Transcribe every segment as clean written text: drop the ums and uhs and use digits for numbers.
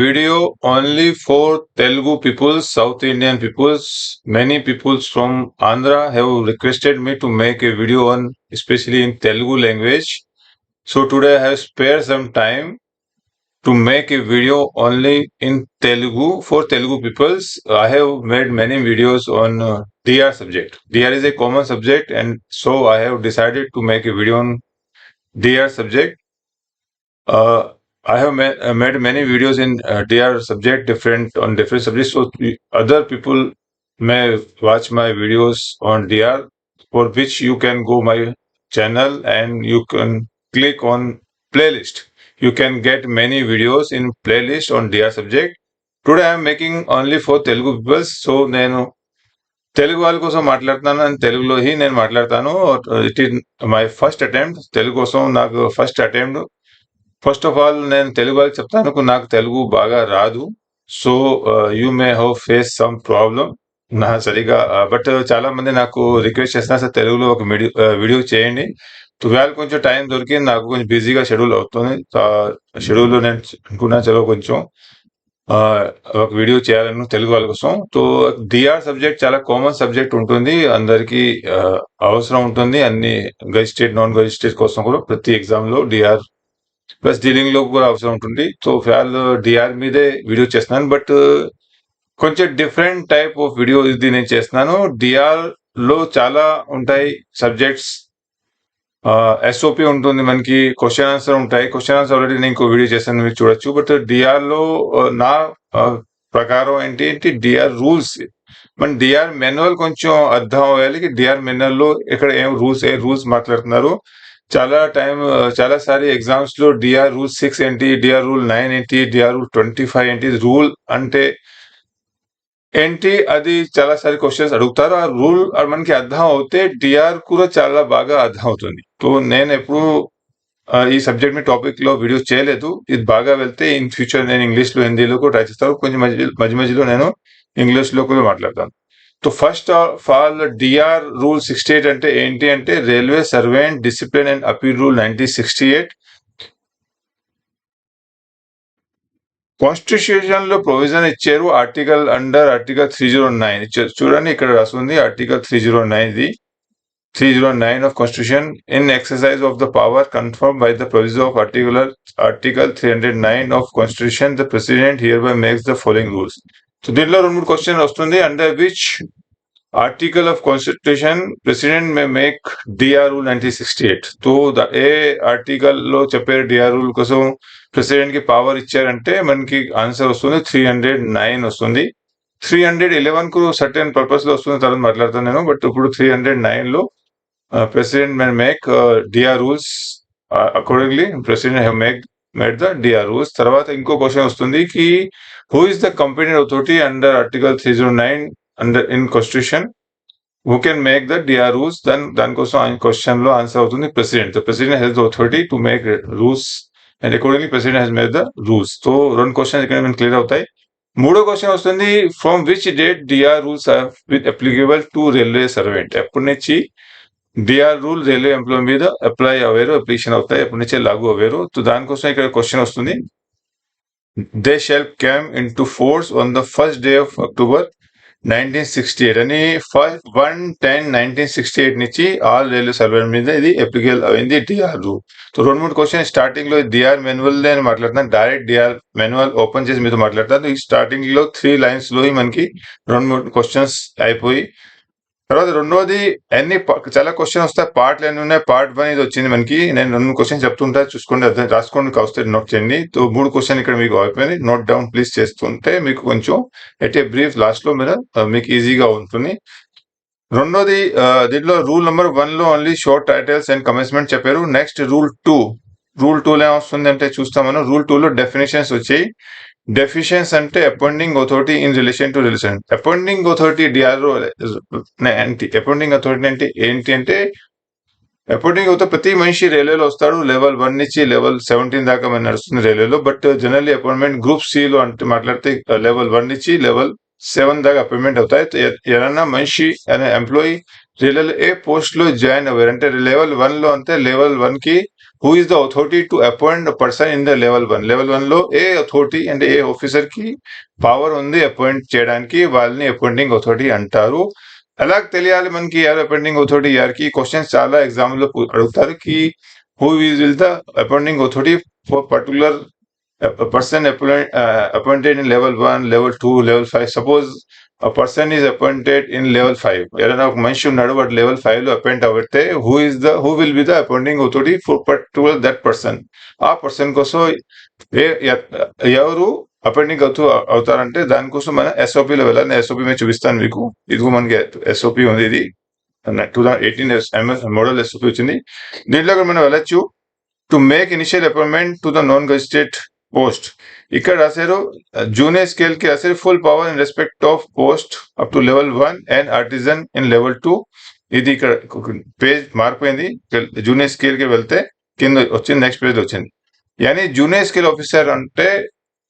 Video only for Telugu peoples, South Indian peoples. Many peoples from Andhra have requested me to make a video on, especially in Telugu language. So today I have spared some time to make a video only in Telugu for Telugu peoples. I have made many videos on DR subject. DR is a common subject, and so I have decided to make a video on DR subject. I have made many videos in DR subject different on different subjects, so other people may watch my videos on DR, for which you can go my channel and you can click on playlist. You can get many videos in playlist on DR subject. Today I am making only for Telugu people, so నేను తెలుగు వాళ్ళ కోసం మాట్లాడుతున్నాను అని తెలుగులో నేను మాట్లాడతాను. It is my first attempt Telugu కోసం. నాకు first attempt. First of all నేను తెలుగు వాళ్ళకి చెప్తాను, నాకు తెలుగు బాగా రాదు. So you may have face some problem నా సరిగా. బట్ చాలా మంది నాకు రిక్వెస్ట్ చేస్తున్నారు, సార్ తెలుగులో ఒక వీడియో చేయండి. ట్వెల్వ్ కొంచెం టైం దొరికింది, నాకు కొంచెం బిజీగా షెడ్యూల్ అవుతుంది. షెడ్యూల్లో నేను అనుకున్నా చలో కొంచెం ఒక వీడియో చేయాలను తెలుగు వాళ్ళ కోసం. సో డిఆర్ సబ్జెక్ట్ చాలా కామన్ సబ్జెక్ట్ ఉంటుంది, అందరికీ అవసరం ఉంటుంది. అన్ని గజిస్టేట్ నాన్ గజిస్టేట్ కోసం కూడా ప్రతి ఎగ్జామ్ లో డిఆర్ ప్లస్ డీలింగ్ లో కూడా అవసరం ఉంటుంది. సో ఫియాల్ డిఆర్ మీదే వీడియో చేస్తున్నాను, బట్ కొంచెం డిఫరెంట్ టైప్ ఆఫ్ వీడియో ఇది నేను చేస్తున్నాను. డిఆర్ లో చాలా ఉంటాయి సబ్జెక్ట్స్. ఎస్ఓపి ఉంటుంది, మనకి క్వశ్చన్ ఆన్సర్ ఉంటాయి. క్వశ్చన్ ఆన్సర్ ఆల్రెడీ నేను ఇంకో వీడియో చేస్తాను, మీరు చూడొచ్చు. బట్ డిఆర్ లో నా ప్రకారం ఏంటి డిఆర్ రూల్స్, మన డిఆర్ మెన్యువల్ కొంచెం అర్థం అవ్వాలి. డిఆర్ మెన్యువల్ లో ఇక్కడ ఏ రూల్స్ మాట్లాడుతున్నారు. చాలా సారి ఎగ్జామ్స్ లో డిఆర్ రూల్ 6 ఏంటి, డిఆర్ రూల్ 9 ఏంటి, డిఆర్ రూల్ 25 ఏంటి, రూల్ అంటే ఏంటి, అది చాలా సారి క్వశ్చన్స్ అడుగుతారు. ఆ రూల్ మనకి అర్థం అవుతే డిఆర్ కూడా చాలా బాగా అర్థం అవుతుంది. సో నేను ఎప్పుడు ఈ సబ్జెక్ట్ మీ టాపిక్ లో వీడియోస్ చేయలేదు. ఇది బాగా వెళ్తే ఇన్ ఫ్యూచర్ నేను ఇంగ్లీష్ లో హిందీలో కూడా ట్రై చేస్తాను. కొంచెం మధ్యలో నేను ఇంగ్లీష్ లో కూడా మాట్లాడతాను. So first of all DR rule 68 అంటే ఏంటి అంటే railway servant discipline and appeal rule 1968. Constitution లో ప్రొవిజన్ ఇచ్చారు ఆర్టికల్ 309 ఇచ్చారు. చూడండి ఇక్కడ రాస్తుంది ఆర్టికల్ 309. ఇది 309 of Constitution. In exercise of the power confirmed by the proviso of Article 309 of Constitution, the President hereby makes the following rules. So దీంట్లో 2-3 question వస్తుంది. Under which article of constitution president may make DR rule 1968. So ఏ article లో చెప్పారు DR rule కోసం president కి power ఇచ్చారంటే మనకి answer వస్తుంది 309 వస్తుంది. 311 కు సర్టెన్ పర్పస్ లో వస్తుంది, తర్వాత మాట్లాడతాను నేను. బట్ ఇప్పుడు 309 లో president may make DR rules. Accordingly president have made the DR rules. తర్వాత ఇంకో క్వశ్చన్ వస్తుంది కి who is the competent authority under article 309 in Constitution, who can make the DR rules. దానికోసం క్వశ్చన్ లో ఆన్సర్ అవుతుంది president. The president has the authority to make rules and accordingly president has made the rules. So 2 question ఇక్కడ మనకి clear అవుతాయి. 3వ question వస్తుంది from which date DR rules are applicable to railway servant. ఎప్పటి నుంచి DR rule railway employee మీద application అవుతాయి, ఎప్పటి నుంచే లాగు అవ్వారు. సో దానికోసం ఇక్కడ క్వశ్చన్ వస్తుంది they shall come in to force on the first day of October 1968 అని 1/10/1968 నుంచి ఆల్ రైల్వే సర్వెంట్ మీద ఇది అప్లికేబుల్ అయింది DR rule. So 2-3 question starting లో డిఆర్ మాన్యువల్ నేను మాట్లాడుతాను. డైరెక్ట్ డిఆర్ మాన్యువల్ ఓపెన్ చేసి మీతో మాట్లాడతాను. ఈ స్టార్టింగ్ లో 3 లైన్స్ లో మనకి 2-3 క్వశ్చన్స్ అయిపోయి, తర్వాత రెండోది చాలా క్వశ్చన్ వస్తాయి. పార్ట్లు ఎన్ని ఉన్నాయి, పార్ట్ 1 ఇది వచ్చింది మనకి. నేను 2 క్వశ్చన్ చెప్తుంటా, చూసుకోండి, అర్థం రాసుకోండి, కావస్తే నోట్ చేయండి. సో 3 క్వశ్చన్ ఇక్కడ మీకు అయిపోయింది. నోట్ డౌన్ ప్లీజ్ చేస్తుంటే మీకు కొంచెం ఎట్ ఏ బ్రీఫ్ లాస్ట్ లో మీరు మీకు ఈజీగా ఉంటుంది. రెండోది దీంట్లో రూల్ నెంబర్ 1 లో only short titles and commencement చెప్పారు. నెక్స్ట్ రూల్ 2 లో ఏమొస్తుంది అంటే చూస్తాం మనం. రూల్ 2 లో డెఫినేషన్స్ వచ్చాయి. డెఫిషియన్స్ అంటే appointing authority in relation to relation. Appointing authority DRO ఏంటి, అపాయింటింగ్ అథారిటీ అంటే ఏంటి అంటే అపాయింటింగ్ అవుతా ప్రతి మనిషి రైల్వేలో వస్తాడు. లెవెల్ 1 నుంచి లెవెల్ 17 దాకా మన నడుస్తుంది రైల్వేలో. But generally appointment group C లో అంటే మాట్లాడితే లెవెల్ 1 నుంచి లెవెల్ 7 దాకా అపాయింట్మెంట్ అవుతాయి. ఏదైనా మనిషి అనే ఎంప్లాయీ రైల్వేలో ఏ పోస్ట్ లో జాయిన్ అవ్వారు అంటే లెవెల్ 1 లో అంతే లెవెల్ 1 కి who is the authority to appoint person in the level 1. Level 1 లో ఏ అథారిటీ అంటే ఏ ఆఫీసర్ కి పవర్ ఉంది అపాయింట్ చేయడానికి, వాళ్ళని అపాయింటింగ్ అథారిటీ అంటారు. ఎలా తెలియాలి మనకి ఎవరు అపాయింటింగ్ అథారిటీ యారికి? క్వశ్చన్స్ చాలా ఎగ్జామ్ లో అడుగుతారు కి who will the appointing authority for particular person appointed in level 1, level 2, level 5. Suppose a person is appointed in level 5. ఏదైనా ఒక మనిషి ఉన్నాడు, వాడు level 5 లో అపాయింట్ అవుతే who will be the appointing authority for particular that person. ఆ person కోసం ఎవరు అపాయింటింగ్ అవుతారంటే దానికోసం మన SOP లో వెళ్ళాలి. SOP మీద చూపిస్తాను మీకు. ఇదిగో మనకి SOP ఉంది, ఇది 2018 మోడల్ SOP వచ్చింది. దీంట్లో మనం వెళ్ళొచ్చు. To make initial appointment to the non gazetted post. ఇక్కడ రాశారు జూనియర్ స్కేల్ కి రాశారు full power in respect of post up to level 1 and artisan in level 2. ఇది ఇక్కడ పేజ్ మారిపోయింది. జూనియర్ స్కేల్ కి వెళ్తే కింద వచ్చింది, నెక్స్ట్ పేజ్ వచ్చింది. యానీ జూనియర్ స్కేల్ ఆఫీసర్ అంటే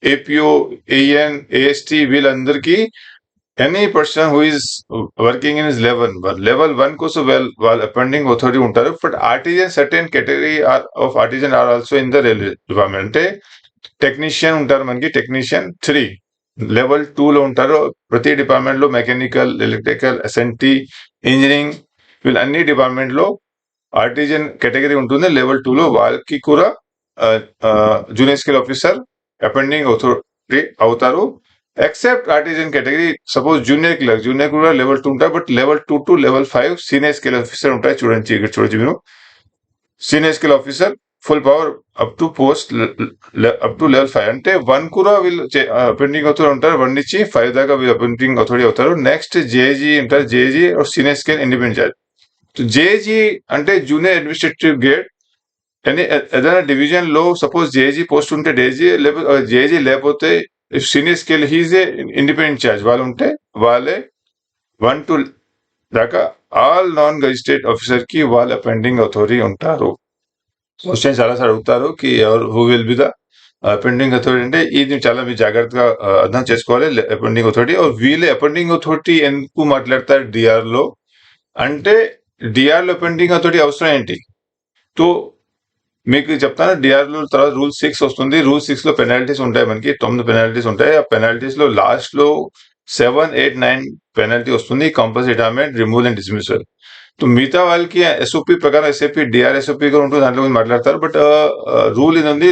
APO, AN, AST వీళ్ళందరికీ any person who is working in is level 1 కోసం వాళ్ళు అపాయింటింగ్ అథారిటీ ఉంటారు. But artisan certain category of artisan are also in the railway department. అంటే technician ఉంటారు మనకి, technician 3 level 2 లో ఉంటారు. ప్రతి డిపార్ట్మెంట్ లో మెకానికల్, ఎలక్ట్రికల్, SNT, ఇంజనీరింగ్ వీళ్ళు అన్ని డిపార్ట్మెంట్ లో ఆర్టిజన్ కేటగిరీ ఉంటుంది. లెవెల్ 2 లో వాళ్ళకి కూడా junior scale officer appointing authority అవుతారు. Except artisan category, suppose junior clerk కూడా లెవెల్ 2 ఉంటారు. But level 2 to level 5 senior scale officer ఉంటాయి. చూడండి ఇక్కడ చూడొచ్చు మీరు, senior scale officer full power up to post up to level 5. అంటే 1 కూడా వీళ్ళు అపాయింటింగ్ అథారిటీ ఉంటారు, 1 నుంచి 5 దాకా వీళ్ళు అపాయింటింగ్ అథారిటీ అవుతారు. నెక్స్ట్ JG ఉంటారు, JG senior scale independent charge. JG అంటే జూనియర్ అడ్మినిస్ట్రేటివ్ గ్రేడ్. కానీ ఏదైనా డివిజన్ లో సపోజ్ JG పోస్ట్ ఉంటే JG లేకపోతే senior scale he's a independent charge వాళ్ళు ఉంటే వాళ్ళే 1 to దాకా ఆల్ నాన్ గెజిటెడ్ ఆఫీసర్ కి వాళ్ళ అపాయింటింగ్ అథారిటీ ఉంటారు. క్వశ్చన్ చాలా సార్లు అడుగుతారు కి ఎవరు who will be the appointing authority అంటే ఇది చాలా మీరు జాగ్రత్తగా అర్థం చేసుకోవాలి. అపాయింటింగ్ అథారిటీ వీళ్ళే అపాయింటింగ్ అథారిటీ ఎందుకు మాట్లాడతారు DR లో అంటే DR లో అపాయింటింగ్ అథారిటీ అవసరం ఏంటి? తో మీకు చెప్తాను. DR లో తర్వాత రూల్ 6 వస్తుంది. రూల్ 6 లో పెనాల్టీస్ ఉంటాయి, మనకి 9 పెనాల్టీస్ ఉంటాయి. ఆ పెనాల్టీస్ లో లాస్ట్ లో 7, 8, 9 పెనాల్టీ వస్తుంది. Compulsory retirement, removal and dismissal. మిగతా వాళ్ళకి SOP ప్రకారం SAP DR SOP కూడా ఉంటుంది, దాంట్లో మాట్లాడతారు. బట్ రూల్ ఇది ఉంది,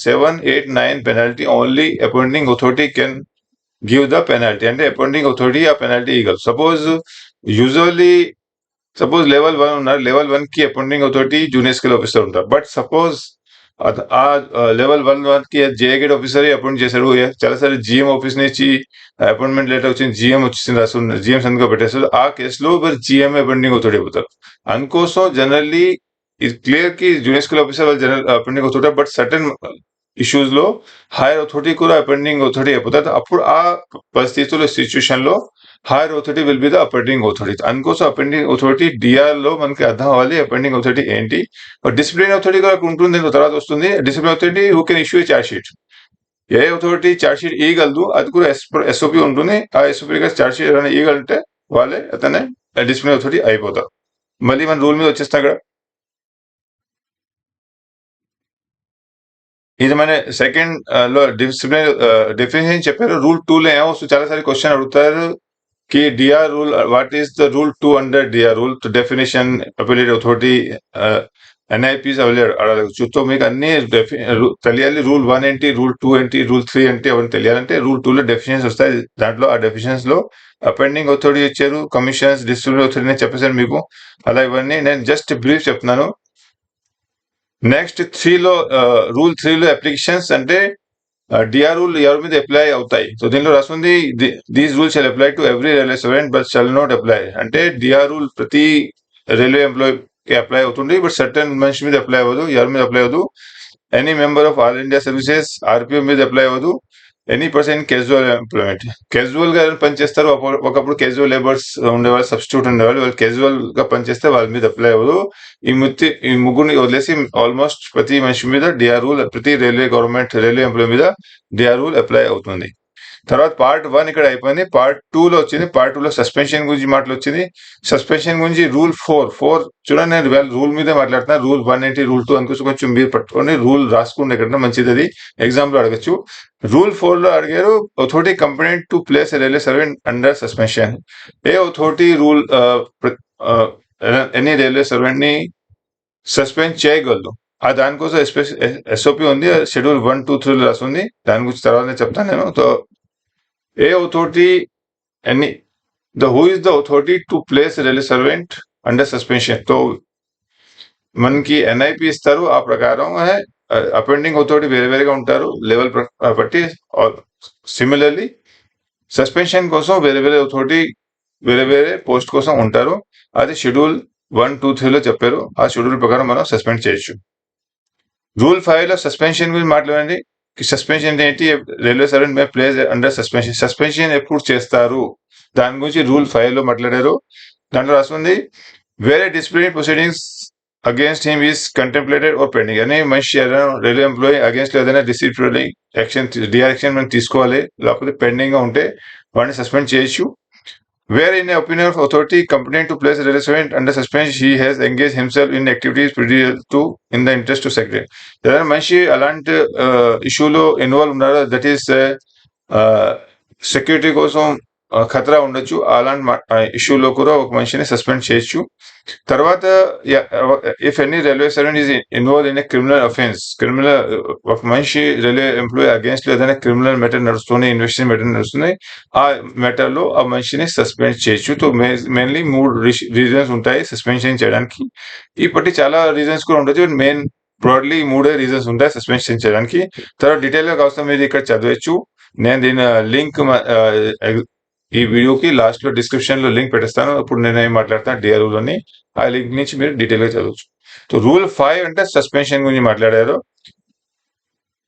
7, 8, 9 penalty only appointing authority can give the penalty. అంటే అపాయింటింగ్ అథారిటీ ఆ పెనాల్టీ ఇవ్వగలరు. సపోజ్ లెవెల్ 1 ఉన్నారు, లెవెల్ 1 కి appointing authority junior scale officer ఉంటారు. బట్ సపోజ్ ఆ లెవెల్ 1 కి JA గ్రేడ్ ఆఫీసర్ అపాయింట్ చేశారు. చాలాసార్లు GM ఆఫీస్ నుంచి అపాయింట్మెంట్ లెటర్ వచ్చింది, GM వచ్చింది, రాస్తున్నారు, GM సంతకం పెట్టేస్తారు. ఆ కేసులో మరి GM అపాయింటింగ్ అథారిటీ అయిపోతారు. అందుకోసం జనరల్లీ ఇది క్లియర్ కి జూనియర్ స్కేల్ ఆఫీసర్ వాళ్ళు general appointing authority. But certain issues లో హైయర్ అథారిటీ కూడా అపాయింటింగ్ అథారిటీ అయిపోతారు. అప్పుడు ఆ పరిస్థితుల్లో సిచ్యువేషన్ లో higher authority will be the appointing authority. అందుకోసం అపాయింటింగ్ అథారిటీ DR లో మనకి అర్థం అవ్వాలి అపాయింటింగ్ అథారిటీ ఏంటి. డిసిప్లిన్ అథారిటీ కూడా ఉంటుంది, తర్వాత వస్తుంది. Discipline authority who can issue charge sheet. A authority charge sheet ఇవ్వగలదు, అది కూడా SOP ఉంటుంది. ఆ SOP చార్జ్ షీట్ ఏమైనా ఇవ్వగలిగితే వాళ్ళే అతనే డిసిప్లిన్ అథారిటీ అయిపోతారు. మళ్ళీ మన రూల్ మీద వచ్చేస్తాం ఇక్కడ. ఇది మన సెకండ్ లో డిసిప్లిన్ డెఫినేషన్ చెప్పారు. రూల్ 2 లో ఏమొస్తుంది, చాలా సార్లు క్వశ్చన్ అడుగుతారు కి DR rule, what is the rule 2 under DR rule definition appellate authority NIPs అడగచ్చు. సో మీకు అన్ని తెలియాలి. రూల్ 1 ఏంటి, రూల్ 2 ఏంటి, రూల్ 3 ఏంటి అవన్నీ తెలియాలంటే రూల్ 2 లో డెఫినేషన్స్ వస్తాయి. దాంట్లో ఆ డెఫినేషన్స్ లో అపాయింటింగ్ అథారిటీ ఇచ్చారు, కమిషన్స్, డిసిప్లినరీ అథారిటీ నేను చెప్పేసాను మీకు. అలా ఇవన్నీ నేను జస్ట్ బ్రీఫ్ చెప్తున్నాను. నెక్స్ట్ 3 లో రూల్ 3 లో అప్లికేషన్స్ అంటే DR రూల్ ఎవరి మీద అప్లై అవుతాయి. సో దీనిలో రాస్తుంది these rules shall apply to every railway servant but shall not apply. అంటే DR రూల్ ప్రతి రైల్వే ఎంప్లాయ్ కి అప్లై అవుతుంది, బట్ సర్టన్ మనిషి మీద అప్లై అవ్వదు, ఎవరి మీద అప్లై అవ్వదు. Any member of all India services RPO మీద అప్లై అవ్వదు. Any person casual employment, casual గా పనిచేస్తారు. ఒకప్పుడు క్యాజువల్ లేబర్స్ ఉండేవాళ్ళు, సబ్స్టిట్యూట్ ఉండేవాళ్ళు, వాళ్ళు క్యాజువల్ గా పనిచేస్తే వాళ్ళ మీద అప్లై అవ్వదు. ఈ ముగ్గురిని వదిలేసి ఆల్మోస్ట్ ప్రతి మనిషి మీద DR రూల్, ప్రతి రైల్వే గవర్నమెంట్ రైల్వే ఎంప్లాయ్ మీద DR రూల్ అప్లై అవుతుంది. తర్వాత పార్ట్ 1 ఇక్కడ అయిపోయింది. పార్ట్ 2 లో వచ్చింది. పార్ట్ 2 లో సస్పెన్షన్ గురించి మాటలు వచ్చింది. సస్పెన్షన్ గురించి రూల్ 4 చూడండి, నేను రూల్ మీదే మాట్లాడుతున్నా. రూల్ 1 ఏంటి, రూల్ 2 అనుకోవచ్చు, కొంచెం మీరు పట్టుకొని రూల్ రాసుకుంటే ఎక్కడ మంచిది, అది ఎగ్జామ్ లో అడగచ్చు. రూల్ 4 లో అడిగారు, authority company to place railway servant under suspension. A authority rule any railway servant ని సస్పెండ్ చేయగలదు. ఆ దానికోసం ఎస్ఓపి ఉంది, షెడ్యూల్ 1, 2, 3 రాస్తుంది. దాని గురించి తర్వాత చెప్తాను నేను. So A authority any who is the authority to place railway servant under suspension. తో మనకి ఎన్ఐపి ఇస్తారు, ఆ ప్రకారం అపెండింగ్ అథారిటీ వేరే వేరేగా ఉంటారు లెవెల్ బట్టి. సిమిలర్లీ సస్పెన్షన్ కోసం వేరే వేరే అథారిటీ వేరే వేరే పోస్ట్ కోసం ఉంటారు. అది షెడ్యూల్ 1, 2, 3 లో చెప్పారు. ఆ షెడ్యూల్ ప్రకారం మనం సస్పెండ్ చేయొచ్చు. రూల్ 5 లో సస్పెన్షన్ గురించి మాట్లాడండి. సస్పెన్షన్ ఏంటి, రైల్వే సర్వెంట్ మే ప్లేస్ అండర్ సస్పెన్షన్. సస్పెన్షన్ ఎప్పుడు చేస్తారు దాని గురించి రూల్ 5 లో మాట్లాడారు. దాంట్లో రాస్తుంది, వేరే disciplinary proceedings against him is contemplated or pending. అని మనిషి రైల్వే ఎంప్లాయీ అగేన్స్ట్ ఏదైనా డిసిప్లినరీ యాక్షన్ డిఆర్ఎక్షన్ మనం తీసుకోవాలి, లేకపోతే పెండింగ్ గా ఉంటే వాడిని సస్పెండ్ చేయొచ్చు. Where in the opinion of authority competent to place a railway servant under suspension, he has engaged himself in activities prejudicial to in the interest to secretary. ఏదైనా మనిషి అలాంటి ఇష్యూలో ఇన్వాల్వ్ ఉన్నారో, దట్ ఈస్ సెక్యూరిటీ కోసం ఖతరా ఉండొచ్చు, అలాంటి ఇష్యూలో కూడా ఒక మనిషిని సస్పెండ్ చేయొచ్చు. తర్వాత if any railway servant is involve in a criminal offence, ఒక మనిషి రైల్వే ఎంప్లాయీ అగేన్స్ట్ లో ఏదైనా క్రిమినల్ మెటర్ నడుస్తుంది, ఇన్వెస్టిగేషన్ మెటర్ నడుస్తుంది, ఆ మెటర్ లో ఆ మనిషిని సస్పెండ్ చేయొచ్చు. సో మెయిన్లీ 3 రీజన్స్ ఉంటాయి సస్పెన్షన్ చేయడానికి. ఇప్పటి చాలా రీజన్స్ కూడా ఉండొచ్చు, మెయిన్ బ్రాడ్లీ 3 రీజన్స్ ఉంటాయి సస్పెన్షన్ చేయడానికి. తర్వాత డీటెయిల్ గా కావసం మీరు ఇక్కడ చదవచ్చు. నేను దీని లింక్ ఈ వీడియోకి లాస్ట్ లో డిస్క్రిప్షన్ లో లింక్ పెట్టేస్తాను. ఇప్పుడు నేను ఏం మాట్లాడతాను డిఆర్ఓ లోని, ఆ లింక్ నుంచి మీరు డీటెయిల్ గా చదవచ్చు. సో రూల్ 5 అంటే సస్పెన్షన్ గురించి మాట్లాడారు.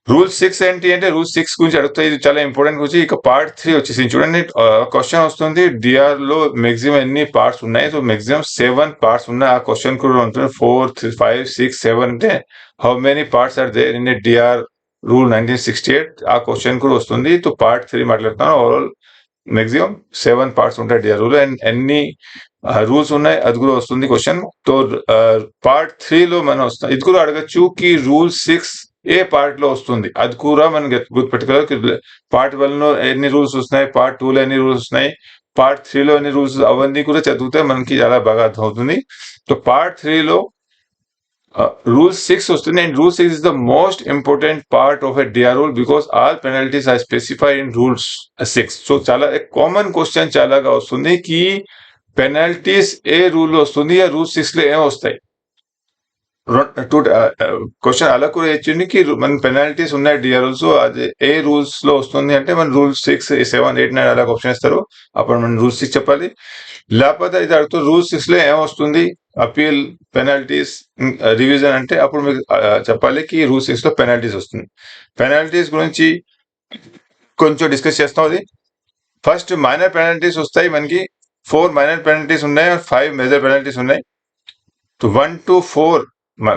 రూల్ 6 ఏంటి అంటే, రూల్ 6 గురించి అడుగుతా, ఇది చాలా ఇంపార్టెంట్ గురించి. ఇక పార్ట్ 3 వచ్చేసి చూడండి, క్వశ్చన్ వస్తుంది, డిఆర్ లో మాక్సిమం ఎన్ని పార్ట్స్ ఉన్నాయి. సో మాక్సిమం 7 పార్ట్స్ ఉన్నాయి. ఆ క్వశ్చన్ కూడా ఉంటుంది 4, 5, 6, 7 అంటే how many parts are there in a DR rule 1968. ఆ క్వశ్చన్ కూడా వస్తుంది. సో పార్ట్ 3 మాట్లాడుతాను. ఓవరాల్ మాక్సిమం 7 పార్ట్స్ ఉంటాయి డిఆర్ రూల్, అండ్ ఎన్ని రూల్స్ ఉన్నాయి అది కూడా వస్తుంది క్వశ్చన్. సో పార్ట్ 3 లో మనం వస్తాం. ఇది కూడా అడగచ్చు కి రూల్ 6 ఏ పార్ట్ లో వస్తుంది, అది కూడా మనం గుర్తుపెట్టుకోవాలి. పార్ట్ 1 లో ఎన్ని రూల్స్ వస్తున్నాయి, పార్ట్ 2 లో ఎన్ని రూల్స్ ఉన్నాయి, పార్ట్ 3 లో ఎన్ని రూల్స్, అవన్నీ కూడా చదివితే మనకి చాలా బాగా అర్థమవుతుంది. సో పార్ట్ 3 లో రూల్ 6 వస్తుంది, and rule 6 is the most important part of a DR rule because all penalties are specified in rules 6. So చాలా కామన్ క్వశ్చన్ చాలాగా వస్తుంది కి పెనాల్టీస్ ఏ రూల్ లో వస్తుంది, ఆ రూల్ 6 లో ఏం వస్తాయి. క్వశ్చన్ అలా కూడా ఇచ్చింది కి మన పెనాల్టీస్ ఉన్నాయి డిఆర్ రూల్స్, అది ఏ రూల్స్ లో వస్తుంది అంటే మన రూల్ 6, 7, 8, 9 అలా ఆప్షన్ ఇస్తారు. అప్పుడు మనం రూల్ 6 చెప్పాలి. లేకపోతే ఇది అడుగుతూ రూల్ 6 లో ఏం వస్తుంది, అపీల్, పెనాల్టీస్, రివిజన్ అంటే అప్పుడు మీకు చెప్పాలి కి రూల్ 6 లో పెనాల్టీస్ వస్తుంది. పెనాల్టీస్ గురించి కొంచెం డిస్కస్ చేస్తాం. అది ఫస్ట్ మైనర్ పెనాల్టీస్ వస్తాయి మనకి. 4 మైనర్ పెనాల్టీస్ ఉన్నాయి, 5 మేజర్ పెనాల్టీస్ ఉన్నాయి. 1 to 4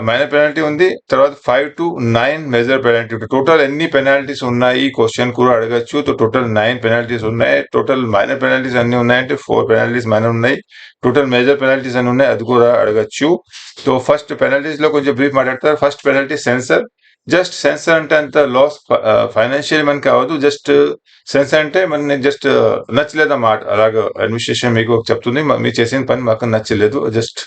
మైనర్ పెనాల్టీ ఉంది, తర్వాత 5 to 9 మేజర్ పెనాల్టీ. టోటల్ ఎన్ని పెనాల్టీస్ ఉన్నాయి క్వశ్చన్ కూడా అడగచ్చు. టోటల్ 9 పెనాల్టీస్ ఉన్నాయి. టోటల్ మైనర్ పెనాల్టీస్ అన్ని ఉన్నాయంటే 4 పెనాల్టీస్ మైనర్ ఉన్నాయి. టోటల్ మేజర్ పెనాల్టీస్ అన్ని ఉన్నాయి, అది కూడా అడగచ్చు. సో ఫస్ట్ పెనాల్టీస్ లో కొంచెం బ్రీఫ్ మాట్లాడతారు. First penalty sensor. Just sensor అంటే అంత లాస్ ఫైనాన్షియల్ మనకి అవ్వదు. జస్ట్ సెన్సర్ అంటే మన జస్ట్ నచ్చలేదు అన్నమాట. అలాగా అడ్మినిస్ట్రేషన్ మీకు చెప్తుంది, మీరు చేసిన పని మాకు నచ్చలేదు, జస్ట్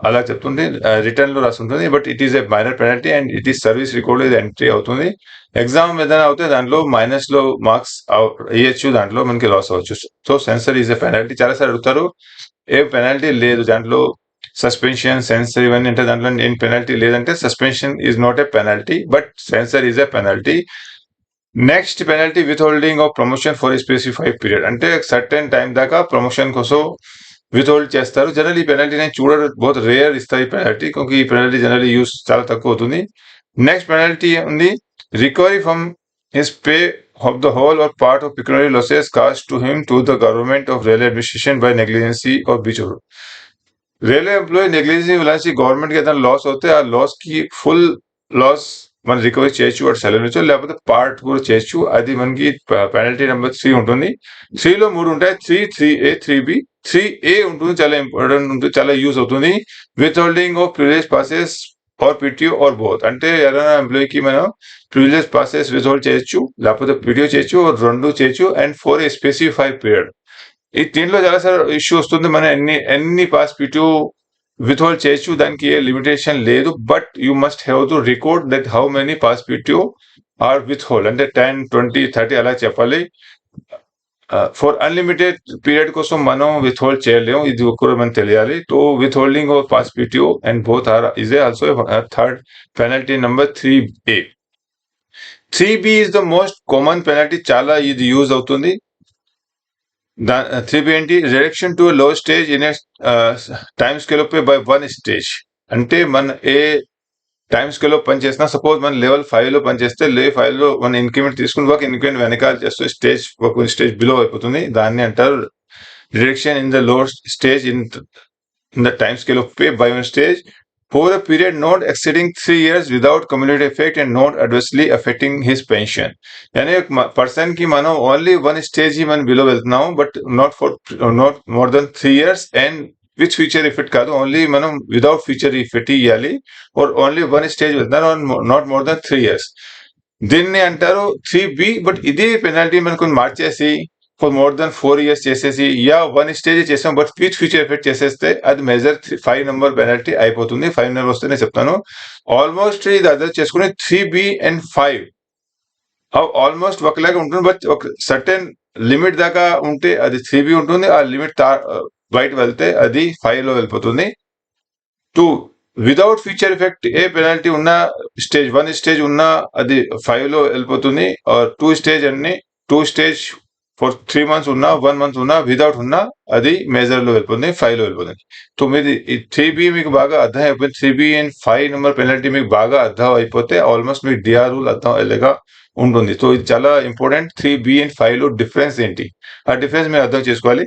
అలా చెప్తుంది. రిటర్న్ లో రాస్తుంటుంది. But it is a minor penalty and it is service record ఇది ఎంట్రీ అవుతుంది. ఎగ్జామ్ ఏదైనా అవుతే దాంట్లో మైనస్ లో మార్క్స్ ఇవ్వచ్చు, దాంట్లో మనకి లాస్ అవ్వచ్చు. So sensor is a penalty. చాలాసార్లు అడుగుతారు ఏ పెనాల్టీ లేదు దాంట్లో, సస్పెన్షన్, సెన్సర్ ఇవన్నీ అంటే దాంట్లో ఏం పెనాల్టీ లేదంటే suspension is not a penalty but sensor is a penalty. Next penalty with holding of promotion for specified period. అంటే సర్టెన్ టైం దాకా ప్రమోషన్ కోసం విత్ హోల్డ్ చేస్తారు. జనరల్ ఈ పెనాల్టీ నేను చూడడం బహుత్ రేర్ ఇస్తాయి ఈ పెనాల్టీ, క్योंकि ఈ పెనాల్టీ జనరల్ యూస్ చాలా తక్కువ అవుతుంది. నెక్స్ట్ పెనాల్టీ ఉంది recovery from his pay of the whole or part of pecuniary losses caused to him to the government of railway administration by negligence or breach of rule. Railway employee negligence వల్ల government కి ఏదైనా loss होते ఆ loss की full loss మనం recovery చేయొచ్చు, వాడు సెలవు లేకపోతే పార్ట్ కూడా చేయొచ్చు. అది మనకి పెనల్టీ నెంబర్ 3 ఉంటుంది. 3లో 3 ఉంటాయి. 3A, 3B. 3A ఉంటుంది, చాలా ఇంపార్టెంట్ ఉంటుంది, చాలా యూజ్ అవుతుంది. Withholding of privilege passes or PTO or both. అంటే ఎవరైనా ఎంప్లాయీకి మనం ప్రివిలేజ్ పాసెస్ విత్ హోల్డ్ చేయొచ్చు, లేకపోతే పిటిఓ చేయొచ్చు, రెండు చేయొచ్చు. And for a specified period. ఈ దీంట్లో చాలా సార్ ఇష్యూ వస్తుంది. మన ఎన్ని పాస్ పిటిఓ విత్హోల్డ్ చేయొచ్చు, దానికి ఏ లిమిటేషన్ లేదు. But you must have to record that how many pass PTO are withhold. అంటే 10, 20, 30 అలా చెప్పాలి. ఫర్ అన్లిమిటెడ్ పీరియడ్ కోసం మనం విత్హోల్డ్ చేయలేము, ఇది కూడా మనం తెలియాలి. So withholding of pass PTO and both are is also third penalty number 3A. 3B is the most common penalty, చాలా ఇది యూజ్ అవుతుంది. 3B ఏంటి? Reduction to low stage in time scale by 1 stage. అంటే మన ఏ time scale లో పనిచేసినా, suppose మన level 5 లో పనిచేస్తే లెవెల్ 5 లో మన ఇంక్రిమెంట్ తీసుకుని ఒక ఇంక్రిమెంట్ వెనకాల చేస్తే స్టేజ్ ఒక స్టేజ్ బిలో అయిపోతుంది. దాన్ని అంటారు reduction in the low stage in the time scale of pay by 1 stage for a period not exceeding 3 years without cumulative effect and not adversely affecting his pension. यानी एक person की मानो only one stage ही मन below వెళ్తున్నాము, but not more than 3 years and with future effect కాదు, only మనం without future effect ఇవ్వాలి, or only one stage వెళ్తున్నారు, not more than 3 years. దీన్ని అంటారు 3B. బట్ ఇది పెనాల్టీ మనకు మార్చేసి ఫర్ మోర్ దెన్ 4 years చేసేసి, యా 1 స్టేజ్ చేసాం బట్ విత్ ఫ్యూచర్ ఎఫెక్ట్ చేసేస్తే అది మెజర్ 5 నెంబర్ పెనాల్టీ అయిపోతుంది. 5 నెంబర్ వస్తేనే చెప్తాను. ఆల్మోస్ట్ ఇది అదర్ చేసుకుని 3B and 5 ఆల్మోస్ట్ ఒకలాగా ఉంటుంది. బట్ ఒక సర్టెన్ లిమిట్ దాకా ఉంటే అది 3B ఉంటుంది, ఆ లిమిట్ బయట వెళ్తే అది 5 లో వెళ్ళిపోతుంది. 2 వితౌట్ ఫ్యూచర్ ఎఫెక్ట్ ఏ పెనాల్టీ ఉన్నా, స్టేజ్ 1 స్టేజ్ ఉన్నా అది 5 లో వెళ్ళిపోతుంది. 2 స్టేజ్ అన్ని 2 స్టేజ్ ఫర్ 3 months ఉన్నా, 1 month ఉన్నా, వితౌట్ ఉన్నా అది మేజర్ లో వెళ్ళిపోతుంది, 5 లో వెళ్ళిపోతుంది. 9 ఈ 3B మీకు బాగా అర్థం అయిపోయింది. 3B అండ్ 5 నెంబర్ పెనాల్టీ మీకు బాగా అర్థం అయిపోతే ఆల్మోస్ట్ మీకు డిఆర్ రూల్ అర్థం అయ్యేలాగా ఉంటుంది. సో ఇది చాలా ఇంపార్టెంట్. 3B and 5 లో డిఫరెన్స్ ఏంటి, ఆ డిఫరెన్స్ మీరు అర్థం చేసుకోవాలి.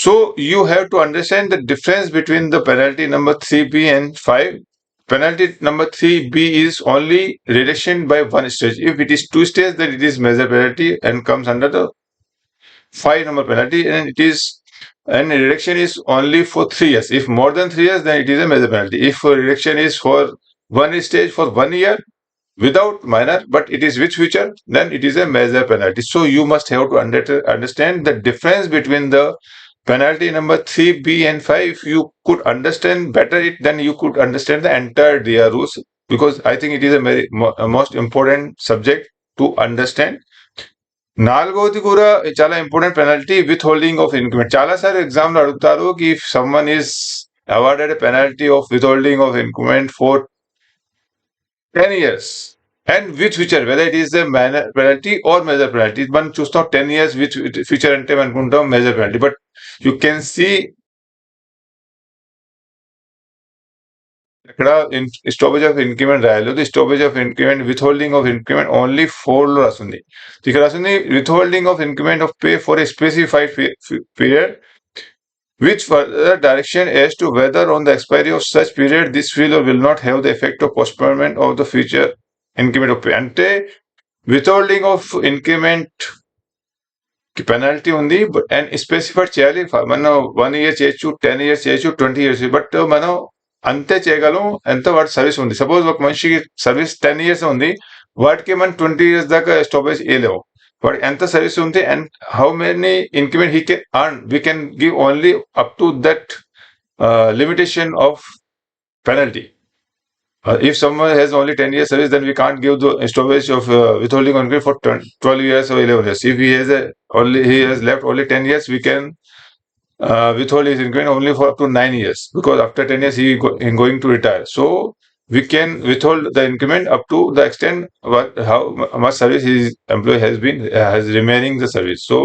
So you have to understand the difference between the penalty number 3B and 5. Penalty number 3B is only reduction by 1 stage. If it is 2 stages, then it is major penalty and comes under the 5 number penalty, and reduction is only for 3 years. If more than 3 years, then it is a major penalty. If reduction is for 1 stage for 1 year without minor, but it is with future, then it is a major penalty. So you must have to understand the difference between the penalty number 3B and 5. If you could understand better it, then you could understand the entire DR rules, because I think it is a most important subject to understand. నాలుగోది కూడా చాలా important penalty, with holding of increment. చాలా సార్లు exam లో అడుగుతారు కి if someone is awarded a penalty of withholding of increment for 10 years and with future, whether it is a minor penalty or major penalty. మనం చూస్తాం 10 years with future అంటే అనుకుంటాం major penalty, but you can see ఇక్కడ stoppage of increment రాయలేదు. Stoppage of increment with holding of increment only 4 లో రాస్తుంది. ఇక్కడ రాస్తుంది with holding of increment of pay for a specified period with further direction as to whether on the expiry of such period this will or will not have the effect of postponement of the future increment of pay. అంటే withholding of increment కి penalty ఉంది, and specified చేయాలి. మనం 1 year చేయొచ్చు, 10 years చేయొచ్చు, 20 years, but మనం అంతే చేయగలం ఎంత వాటి సర్వీస్ ఉంది. సపోజ్ ఒక మనిషికి సర్వీస్ 10 years ఉంది, వాటికి మనం 20 years దాకా స్టాపేజ్ వేయలేము. వాడు ఎంత సర్వీస్ ఉంది and how many increment he can earn, we can give only up to that limitation of penalty. If someone has only 10 years service, then we can't give the stoppage of withholding on for 12 years or 11 years. If he has left only 10 years, we can withhold his increment only for up to 9 years, because after 10 years he is going to retire. So we can withhold the increment up to the extent how much service his employee has remaining the service. So,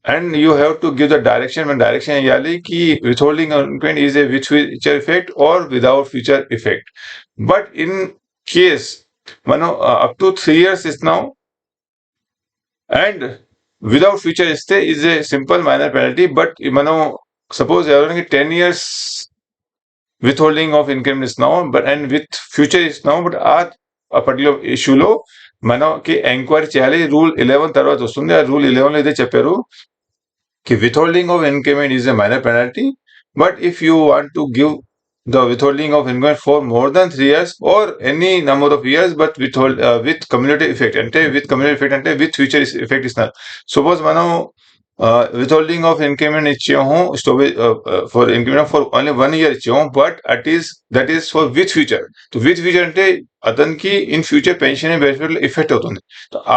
and you have to give the direction. When direction yali ki withholding increment is a with future effect or without future effect. But in case mano up to 3 years is now and without future is a simple minor penalty. But mano suppose ఎవరికి 10 years withholding of increment is now, but and with future is now, but ఆ particular ఇష్యూలో మనకి enquiry చేయాలి. Rule 11 తర్వాత వస్తుంది. ఆ rule 11 లో ఇదే చెప్పారు కి withholding of increment is a minor penalty, but if you want to give the withholding of increment for more than 3 years or any number of years, but with cumulative effect అంటే with cumulative effect అంటే with future effect ఇస్తున్నారు. Suppose మనం withholding of increment ఇచ్చాము for increment for only 1 year ఇచ్చాము, but that is for with future. So with future అంటే అతనికి in future pension benefit effect అవుతుంది.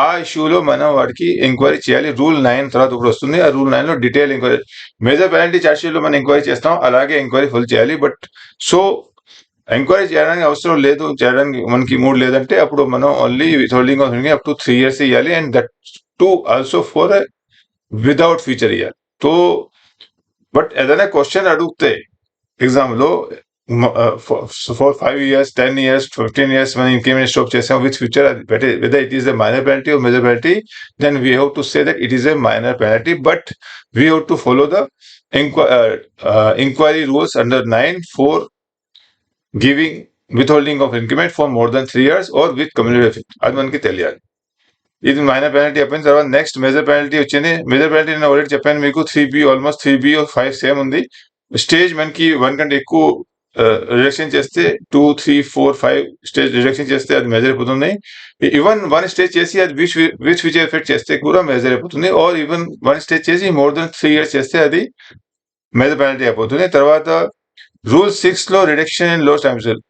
ఆ ఇష్యూలో మనం వాడికి ఎంక్వైరీ చేయాలి. రూల్ 9 తర్వాత ఇప్పుడు వస్తుంది. ఆ రూల్ 9 లో detail enquiry, major penalty charge sheet లో మనం ఎంక్వైరీ చేస్తాం, అలాగే ఎంక్వైరీ ఫుల్ చేయాలి. బట్ సో ఎంక్వైరీ చేయడానికి అవసరం లేదు, చేయడానికి మనకి మూడ్ లేదంటే అప్పుడు మనం only withholding of up to 3 years ఇవ్వాలి. And that to also for without future ఇవ్వాలి. సో బట్ ఏదైనా క్వశ్చన్ అడిగితే ఎగ్జామ్ లో for 5 years, 10 years, 15 years when increment stop chesam with future, whether it is a minor penalty or major penalty, then we have to say that it is a minor penalty, but we have to follow the inquiry rules under 9 for giving withholding of increment for more than 3 years or with cumulative effect. అది మనకి తెలియాలి. ఇది minor penalty అయిపోయిన తర్వాత next major penalty వచ్చింది. Major penalty నేను already చెప్పాను మీకు, 3B ఆల్మోస్ట్ 3B 5 సేమ్ ఉంది. స్టేజ్ మనకి 1 కంటే ఎక్కువ రిడక్షన్ చేస్తే 2, 3, 4, 5 స్టేజ్ రిడక్షన్ చేస్తే అది మెజర్ అయిపోతుంది. ఈవెన్ 1 స్టేజ్ చేసి అది విచ్ ఫ్యూచర్ ఎఫెక్ట్ చేస్తే కూడా మెజర్ అయిపోతుంది. ఆర్ ఈవెన్ 1 స్టేజ్ చేసి మోర్ దెన్ 3 years చేస్తే అది మేజర్ పెనాల్టీ అయిపోతుంది. తర్వాత రూల్ 6 లో రిడక్షన్ ఇన్ లో టైమ్ స్కేల్,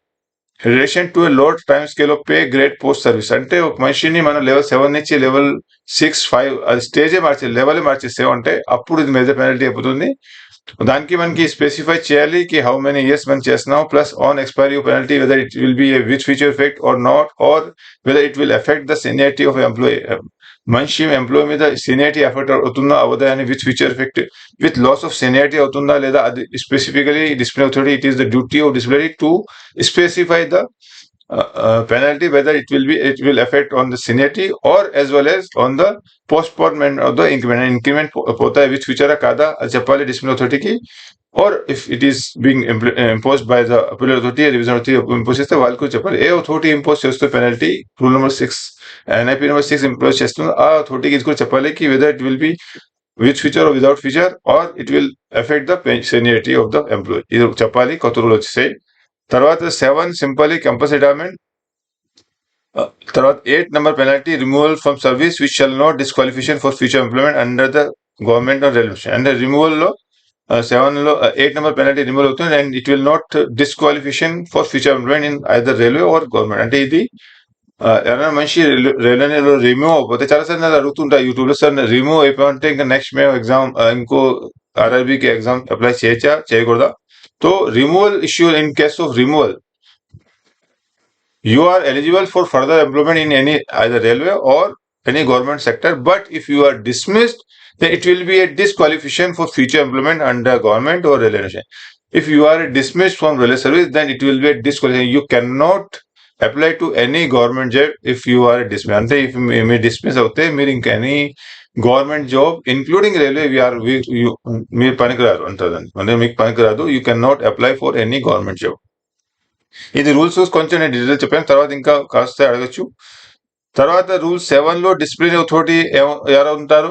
రిలేషన్ టు లో time scale of pay grade post service. అంటే ఒక మనిషిని మనం లెవెల్ 7 నుంచి లెవెల్ 6, 5 అది స్టేజే మార్చేది, లెవెల్ మార్చేసేవంటే అప్పుడు ఇది మేజర్ పెనాల్టీ అయిపోతుంది. దానికి మనకి స్పెసిఫై చేయాలి కి హౌ మెనీ ఇయర్స్ మనం చేస్తున్నాం, plus on expiry penalty whether it will be with future effect or not, or whether it will affect the seniority of employee. మనిషి ఎంప్లాయీ మీద సీనియారిటీ ఎఫెక్ట్ అవుతుందా అవదా అని, with future effect with loss of seniority అవుతుందా లేదా, అది specifically disciplinary authority it is the duty of disciplinary to specify the penalty whether it will affect on the seniority or as well as on the postponement of the increment pota hai which future kada adi cheppali disciplinary authority ki, or if it is being imposed by the appellate authority or revision authority impose cheste valku cheppali. A authority impose చేస్తే penalty rule number 6 NIP number 6 impose చేస్తుంది, ఆ authority కి కూడా చెప్పాలి ki whether it will be with future or without future, or it will affect the seniority of the employee. ఇది చెప్పాలి, కొత్త rule వచ్చేసాయి. తర్వాత 7 సింపుల్లీ కంపల్సరీ రిటైర్మెంట్. తర్వాత 8 number penalty removal from service which shall not disqualification for future employment under the government or railway. అంటే removal లో 7 లో 8 number penalty removal అవుతుంది, and it will not disqualification for future employment in either railway or government. అంటే ఇది ఎవరైనా మనిషి రైల్వేలో remove అయిపోతే, చాలా సార్ నేను అడుగుతుంటా యూట్యూబ్ లో, సార్ రిమూవ్ అయిపోయింటే ఇంకా నెక్స్ట్ మేము ఎగ్జామ్ ఇంకో RRBకి ఎగ్జామ్ అప్లై చేయొచ్చా చేయకూడదా? So removal issue, in case of removal, you are eligible for further employment in any either railway or any government sector, but if you are dismissed, then it will be a disqualification for future employment under government or railway. If you are dismissed from railway service, then it will be a disqualification. You cannot apply to any government job if you are dismissed. Ante if me dismiss avute meer inka any government job including railway మీరు పనికిరారు అంటుందండి, అంటే మీకు పనికిరాదు. You can not apply for any government job. ఇది rules కొంచెం నేను detail చెప్పాను, తర్వాత ఇంకా కాస్త అడగచ్చు. తర్వాత రూల్ 7 లో డిసిప్లినరీ అథారిటీ ఎవరు ఉంటారు?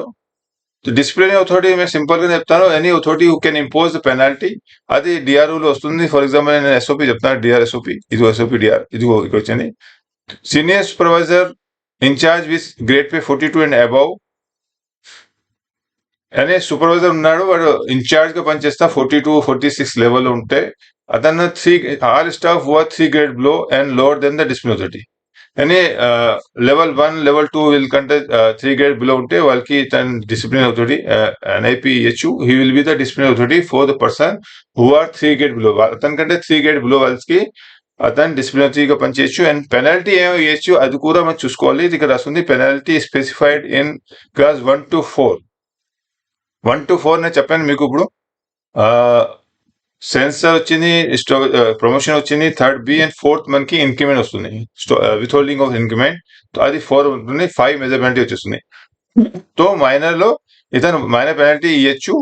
డిసిప్లినరీ అథారిటీ మేము సింపుల్ గా చెప్తాను, any authority who can impose the penalty. అది డిఆర్ రూల్ వస్తుంది. ఫర్ ఎగ్జాంపుల్ నేను SOP చెప్తాను, డిఆర్ SOP, ఇది SOP డిఆర్, ఇదిగో ఇక్కడ వచ్చింది. Senior supervisor incharge with grade pay 42 and above అనే సూపర్వైజర్ ఉన్నాడు, వాడు ఇన్ఛార్జ్ గా పనిచేస్తా 42, 46 లెవెల్ ఉంటే అతను all staff were 3 grade below and lower than the disciplinary authority. అని లెవెల్ 1, లెవెల్ 2 వీళ్ళ కంటే 3 grade బిలో ఉంటే వాళ్ళకి తన డిసిప్లినరీ అథారిటీ NIP ఇవ్వచ్చు. He will be the disciplinary authority for the person who are 3 grade below. అతని కంటే 3 grade below వాళ్ళకి అతను డిసిప్లినరీగా పనిచేయచ్చు. అండ్ పెనాల్టీ ఏమో ఇవ్వచ్చు, అది కూడా మనం చూసుకోవాలి. ఇక్కడ రాస్తుంది penalty specified in class 1 to 4. 1 to 4 నేను చెప్పాను మీకు. ఇప్పుడు సెన్సర్ వచ్చింది, ప్రమోషన్ వచ్చింది, 3rd B అండ్ 4th మనకి ఇంక్రిమెంట్ వస్తుంది, విత్హోల్డింగ్ ఆఫ్ ఇంక్రిమెంట్. అది 4 ఉంటుంది, 5 మేజర్ పెనాల్టీ వచ్చేస్తుంది. తో మైనర్ లో ఇతను మైనర్ పెనాల్టీ ఇవ్వచ్చు.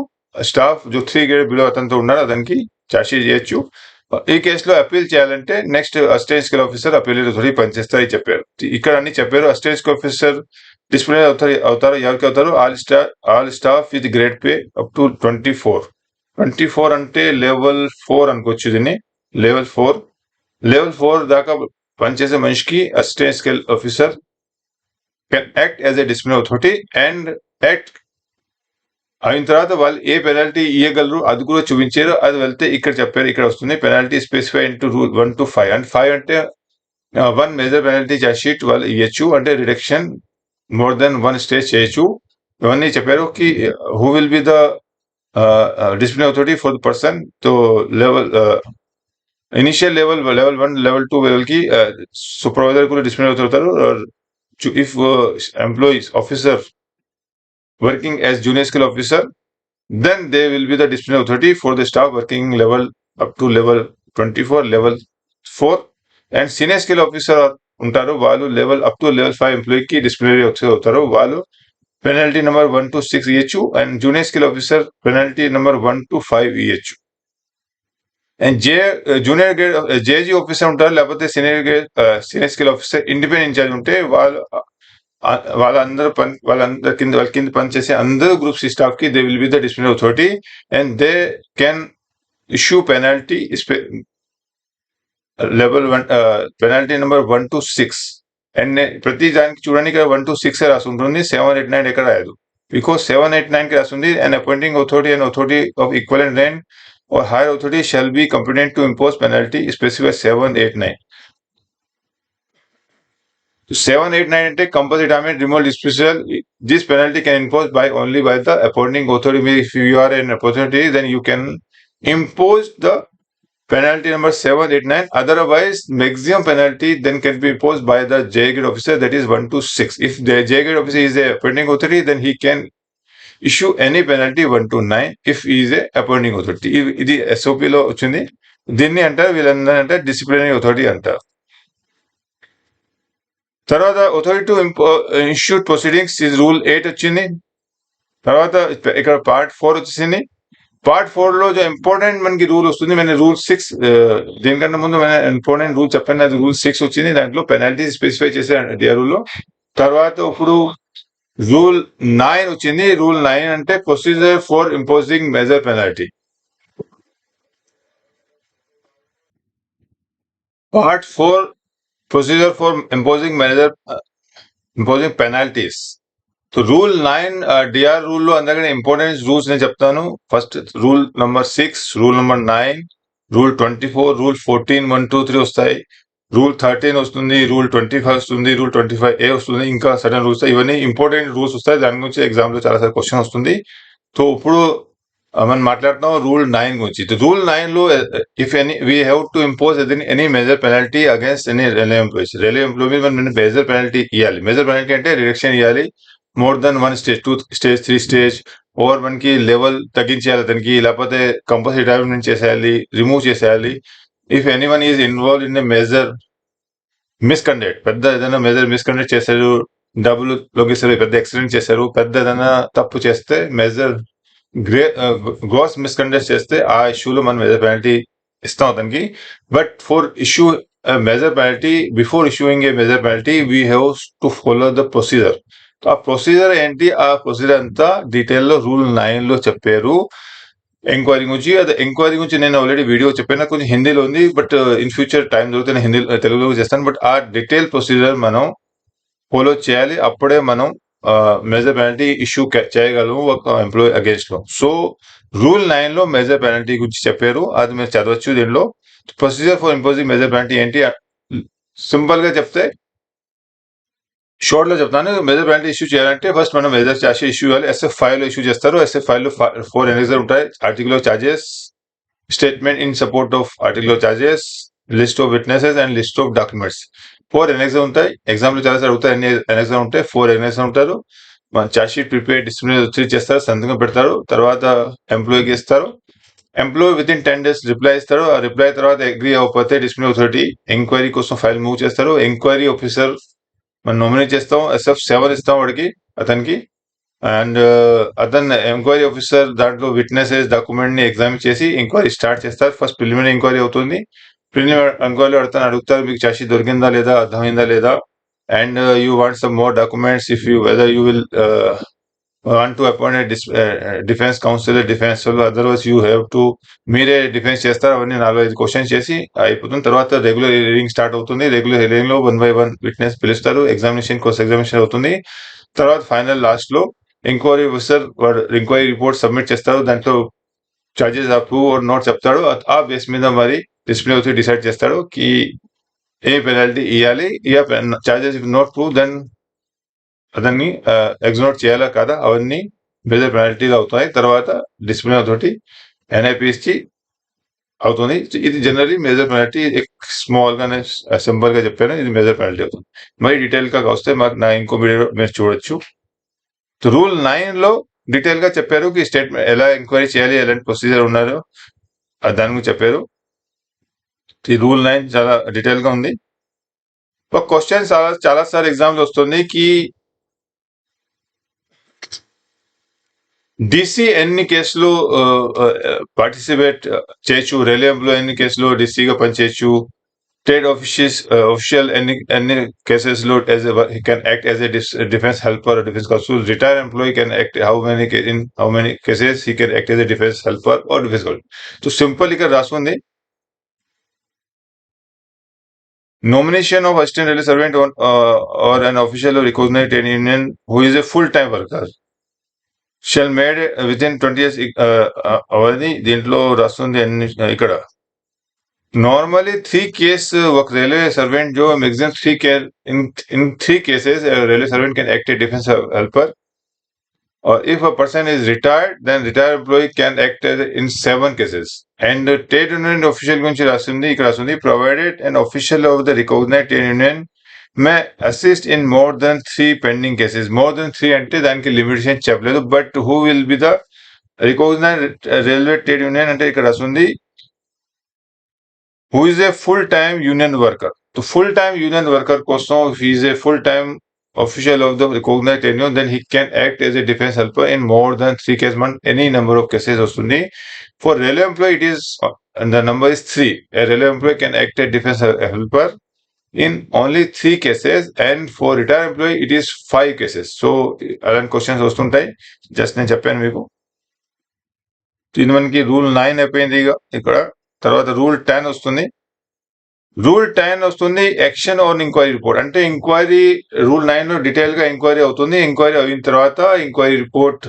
స్టాఫ్ जो 3 grade బిలో అతనితో ఉన్నాడు అతనికి ఛార్జ్ షీట్ చేయొచ్చు. ఈ కేసులో అప్పీల్ చేయాలంటే next assistant scale officer appeal authority పనిచేస్తారని చెప్పారు. ఇక్కడ అన్ని చెప్పారు. అసిస్టెంట్ స్కేల్ ఆఫీసర్ డిసిప్లినరీ అవుతారు. ఎవరికి అవుతారు? All staff with grade pay up to 24 అంటే లెవెల్ 4 అనుకోవచ్చు. దీన్ని లెవెల్ 4 దాకా పనిచేసే మనిషికి assistant scale officer can act as a disciplinary authority and act అయిన తర్వాత వాళ్ళు ఏ పెనాల్టీ ఇవ్వగలరు అది కూడా చూపించారు. అది వెళ్తే ఇక్కడ చెప్పారు. ఇక్కడ వస్తుంది penalty specify into rule 1 to 5 and 5 అంటే 1 మేజర్ పెనాల్టీ చార్జ్ షీట్ వాళ్ళు ఇవ్వచ్చు. అంటే రిడక్షన్ మోర్ దెన్ 1 స్టేజ్ చేయొచ్చు. ఇవన్నీ చెప్పారు కి who will be the disciplinary authority for the person. తో level initial level 1 level 2 level కి సూపర్వైజర్ కూడా డిసిప్లినరీ అథారిటీ అవుతారు. If employees officer working as junior skill officer, then they will be the disciplinary authority for the staff working level up to level 24, level 4, and senior skill officer ఉంటారు. వాళ్ళు level up to level 5 ఎంప్లాయీకి disciplinary officer అవుతారు. వాళ్ళు penalty number 1 to 6 ఇవ్వచ్చు and junior skill officer penalty number 1 to 5 ఇవ్వచ్చు. And junior grade JG officer ఉంటారు. లేకపోతే senior skill officer independent in charge ఉంటే వాళ్ళందరూ కింద పనిచేసే అందరూ గ్రూప్ సి స్టాఫ్ కి they will be the disciplinary authority and they can issue penalty level 1 penalty number 1 to 6 and ప్రతి దానికి చూడడానికి 1 to 6 రాసి ఉంటుంది. 7, 8, 9 ఎక్కడ రాయదు. బికాస్ 7, 8, 9 కి రాస్తుంది. And appointing authority and authority of equivalent rank or higher authority shall be competent to impose penalty specified 7, 8, 9. 7, 8, 9 అంటే compulsory damage, removal, dismissal. This penalty can imposed by only by the appointing authority. If you are an authority, then you can impose the penalty number 7, 8, 9. Otherwise, maximum penalty then can be imposed by the J grade officer, that is 1 to 6. If the J grade officer is a appointing authority, then he can issue any penalty 1 to 9 if is a appointing authority. ఇది ఎస్ఓపిలో వచ్చింది. దీన్ని అంటారు వీళ్ళందరంటే disciplinary authority అంటారు. తర్వాత authority to institute proceedings is rule 8 వచ్చింది. తర్వాత ఇక్కడ part 4 వచ్చేసింది. పార్ట్ 4 లో ఇంపార్టెంట్ మనకి రూల్ వస్తుంది. మన రూల్ 6 దీనికంటే ముందు మన ఇంపార్టెంట్ రూల్ చెప్పండి. అది రూల్ 6 వచ్చింది. దాంట్లో పెనాల్టీ స్పెసిఫై చేశారు డిఆర్ రూల్ లో. తర్వాత ఇప్పుడు రూల్ 9 వచ్చింది. రూల్ 9 అంటే procedure for imposing major penalty. Part 4 procedure for imposing penalties. Rule 9 DR rule లో అందరికీ ఇంపార్టెంట్ రూల్స్ నేను చెప్తాను. First rule number 6, rule number 9, rule 24, rule 14, 1, 2, 3 వస్తాయి. రూల్ 13 వస్తుంది, రూల్ 25 వస్తుంది, రూల్ 25A వస్తుంది. ఇంకా సడన్ రూల్స్ ఇవన్నీ ఇంపార్టెంట్ రూల్స్ వస్తాయి. దాని గురించి ఎగ్జామ్ లో చాలా సార్లు క్వశ్చన్ వస్తుంది. సో ఇప్పుడు మనం మాట్లాడుతున్నాం రూల్ 9 గురించి. రూల్ 9 లో if any we have to impose any major penalty against any railway employees. Railway employee మనం మేజర్ పెనాల్టీ ఇవ్వాలి. మేజర్ పెనాల్టీ అంటే రిడక్షన్ ఇవ్వాలి. More than 1 stage, 2 stage, 3 stage, over మనకి లెవెల్ తగ్గించేయాలి అతనికి. లేకపోతే కంపల్సరీ రిటైర్మెంట్ చేసేయాలి, రిమూవ్ చేసేయాలి. If anyone is involve in a major misconduct, పెద్ద ఏదైనా మేజర్ మిస్కండక్ట్ చేశారు, డబ్బులు లొంగేశారు, పెద్ద యాక్సిడెంట్ చేశారు, పెద్ద ఏదైనా తప్పు చేస్తే మేజర్ గ్రాస్ మిస్కండక్ట్ చేస్తే ఆ ఇష్యూలో మనం మేజర్ పెనాల్టీ ఇస్తాం అతనికి. But for issue major penalty, before issuing a major penalty we have to follow the procedure. ఆ ప్రొసీజర్ ఏంటి? ఆ ప్రొసీజర్ అంతా డీటెయిల్ లో రూల్ 9 లో చెప్పారు. ఎంక్వైరీ గురించి, అది ఎంక్వైరీ గురించి నేను ఆల్రెడీ వీడియో చెప్పాను. కొంచెం హిందీలో ఉంది, బట్ ఇన్ ఫ్యూచర్ టైం దొరికితే నేను హిందీ తెలుగులో చేస్తాను. బట్ ఆ డీటెయిల్ ప్రొసీజర్ మనం ఫాలో చేయాలి. అప్పుడే మనం మేజర్ పెనాల్టీ ఇష్యూ చేయగలము ఒక ఎంప్లాయీ అగేన్స్ట్ లో. సో రూల్ 9 లో మేజర్ పెనాల్టీ గురించి చెప్పారు. అది మీరు చదవచ్చు. దీనిలో procedure for imposing major penalty ఏంటి సింపుల్ గా చెప్తే, షార్ట్ లో చెప్తాను. మేజర్ పెనాల్టీ ఇష్యూ చేయాలంటే ఫస్ట్ మనం మేజర్ ఛార్జ్ ఇష్యూ చేయాలి. SF5 లో ఇష్యూ చేస్తారు. SF5 లో 4 ఎనెక్సర్ ఉంటాయి. Article of charges, statement in support of article of charges, list of witnesses and list of documents. 4 annexure ఉంటాయి. ఎగ్జామ్ లో చాలా సార్ అడుగుతాయి ఎన్ని ఎనెక్సర్ ఉంటాయి. 4 ఎనెక్సర్ ఉంటారు. మన ఛార్జ్ షీట్ ప్రిపేర్, డిస్ప్లే చేస్తారు, సంతకం పెడతారు. తర్వాత ఎంప్లాయీకి ఇస్తారు. Employee with in 10 days reply ఇస్తారు. ఆ రిప్లై తర్వాత అగ్రీ అవ్వకపోతే డిస్ప్లే అథారిటీ ఎంక్వైరీ కోసం ఫైల్ మూవ్ చేస్తారు. ఎంక్వైరీ ఆఫీసర్ మనం నామినేట్ చేస్తాం. SF7 ఇస్తాం వాడికి, అతనికి. అండ్ అతను ఎంక్వైరీ ఆఫీసర్ దాంట్లో విట్నెసెస్ డాక్యుమెంట్ ని ఎగ్జామిన్ చేసి ఎంక్వైరీ స్టార్ట్ చేస్తారు. ఫస్ట్ ప్రిలిమినరీ ఎంక్వైరీ అవుతుంది. ప్రిలిమినరీ ఎంక్వైరీ అడుగుతారు మీకు చార్జ్ షీట్ దొరికిందా లేదా, అర్థమైందా లేదా, and you want some more documents if you whether you will want to appoint a defence council, defence otherwise you have to మీరే defence చేస్తారు. అవన్నీ 4-5 క్వశ్చన్స్ చేసి అయిపోతుంది. తర్వాత రెగ్యులర్ హియరింగ్ స్టార్ట్ అవుతుంది. రెగ్యులర్ హియరింగ్ లో 1 by 1 విట్నెస్ పిలుస్తారు. Examination course examination అవుతుంది. తర్వాత ఫైనల్ లాస్ట్ లో ఎంక్వైరీ ఆఫీసర్ వాడు ఎంక్వైరీ రిపోర్ట్ సబ్మిట్ చేస్తారు. దాంట్లో చార్జెస్ అప్రూవ్ ఆర్ నాట్ చెప్తాడు. ఆ బేస్ మీద మరి డిసిప్లిన్ ఆఫీసర్ డిసైడ్ చేస్తాడు కి ఏ పెనాల్టీ ఇవ్వాలి. Charges if not prove then అతన్ని ఎగ్జోనోట్ చేయాలా కాదా అవన్నీ మేజర్ పెనాల్టీలు అవుతాయి. తర్వాత డిసిప్లిన్ అథారిటీ ఎన్ఐపి ఇచ్చి అవుతుంది. ఇది జనరలీ మేజర్ పెనాల్టీ. స్మాల్ గానే సింపుల్ గా చెప్పాను, ఇది మేజర్ పెనాల్టీ అవుతుంది. మరి డీటెయిల్ గా వస్తే మాకు నా ఇంకో వీడియో మీరు చూడొచ్చు. రూల్ 9 లో డీటెయిల్ గా చెప్పారు కి స్టేట్మెంట్ ఎలా ఎంక్వైరీ చేయాలి, ఎలాంటి ప్రొసీజర్ ఉన్నారో దాని గురించి చెప్పారు. ఈ రూల్ 9 చాలా డీటెయిల్ గా ఉంది. ఒక క్వశ్చన్ చాలా సార్లు ఎగ్జామ్ లో వస్తుంది కి డీసీ ఎన్ని కేసులు పార్టిసిపేట్ చేయొచ్చు, రిలయబుల్ ఎన్ని కేసులు డీసీగా పనిచేయచ్చు, ట్రేడ్ official ఎన్ని కేసెస్ లో he can act as a defense helper or defense counsel. Retired employee can act in how many cases he can act as a defense helper or defense counsel. So simple ఇక్కడ రాసుకుంది, nomination of assistant railway servant or an official of recognized trade union who is a full-time worker shall made within 20 years అవన్నీ దీంట్లో రాస్తుంది. ఇక్కడ normally 3 case ఒక railway servant जो maximum 3 cases a railway servant can act a defense helper, or if a person is retired then retired employee can act in 7 cases. And trade union official గురించి రాస్తుంది, ఇక్కడ రాస్తుంది provided an official of the recognized trade union may assist in more than 3 pending cases. More than 3 అంటే దానికి limitation చెప్పలేదు. But who will be the recognized railway trade union అంటే ఇక్కడ రాస్తుంది who is a full-time union worker. तो full-time union worker కోసం if he is a full-time official of the recognized union then he can act as a defense helper in more than 3 cases, any number of cases వస్తుంది. For railway employee it is and the number is 3. A railway employee can act as defense helper in only 3 cases, and for retired employee it is 5 cases. So అలాంటి questions వస్తుంటాయి. Just నేను చెప్పాను మీకు. దీని మనకి rule 9 అయిపోయింది. ఇక్కడ తర్వాత రూల్ 10 వస్తుంది. రూల్ 10 వస్తుంది యాక్షన్ ఆన్ ఎంక్వైరీ రిపోర్ట్. అంటే ఎంక్వైరీ రూల్ 9 లో డీటెయిల్ గా ఎంక్వైరీ అవుతుంది. ఎంక్వైరీ అయిన తర్వాత enquiry report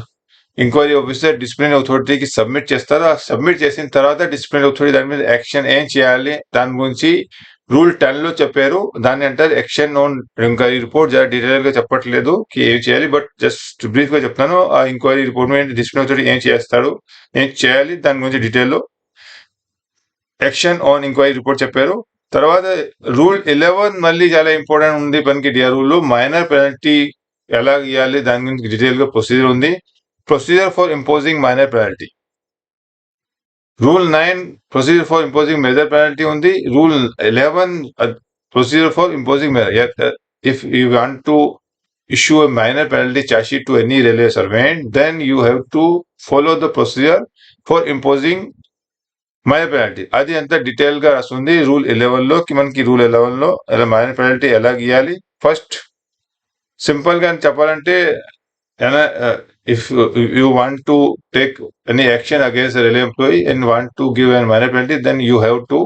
enquiry officer discipline అథారిటీకి సబ్మిట్ చేస్తారు. ఆ సబ్మిట్ చేసిన తర్వాత డిసిప్లిన్ అథారిటీ దాని మీద యాక్షన్ ఏం చేయాలి దాని గురించి రూల్ 10 లో చెప్పారు. దాన్ని అంటారు action on enquiry report. Detail గా చెప్పట్లేదు ఏం చేయాలి, బట్ జస్ట్ బ్రీఫ్ గా చెప్తాను. ఆ ఎంక్వైరీ రిపోర్ట్ మీద డిసిప్లిన్ అథారిటీ ఏం చేస్తాడు, ఏం చేయాలి దాని గురించి డీటెయిల్ లో యాక్షన్ ఆన్ ఎంక్వైరీ రిపోర్ట్ చెప్పారు. తర్వాత రూల్ 11 మళ్ళీ చాలా ఇంపార్టెంట్ ఉంది మనకి డిఆర్ రూల్ లో. మైనర్ పెనాల్టీ ఎలా ఇవ్వాలి దాని గురించి డీటెయిల్ గా ప్రొసీజర్ ఉంది. Procedure for imposing minor penalty. Rule 9 procedure for imposing major penalty ఉంది. Rule 11 procedure for imposing major. If you want to issue a minor penalty charge sheet to any railway servant, then you have to follow the procedure for imposing minor penalty. అది అంతా detail గా రాస్తుంది rule 11 లో. మనకి rule 11 లో minor penalty ఎలా గీయాలి. First simple గా చెప్పాలంటే if you want to take any action against a railway employee and want to give a minor penalty, then you have to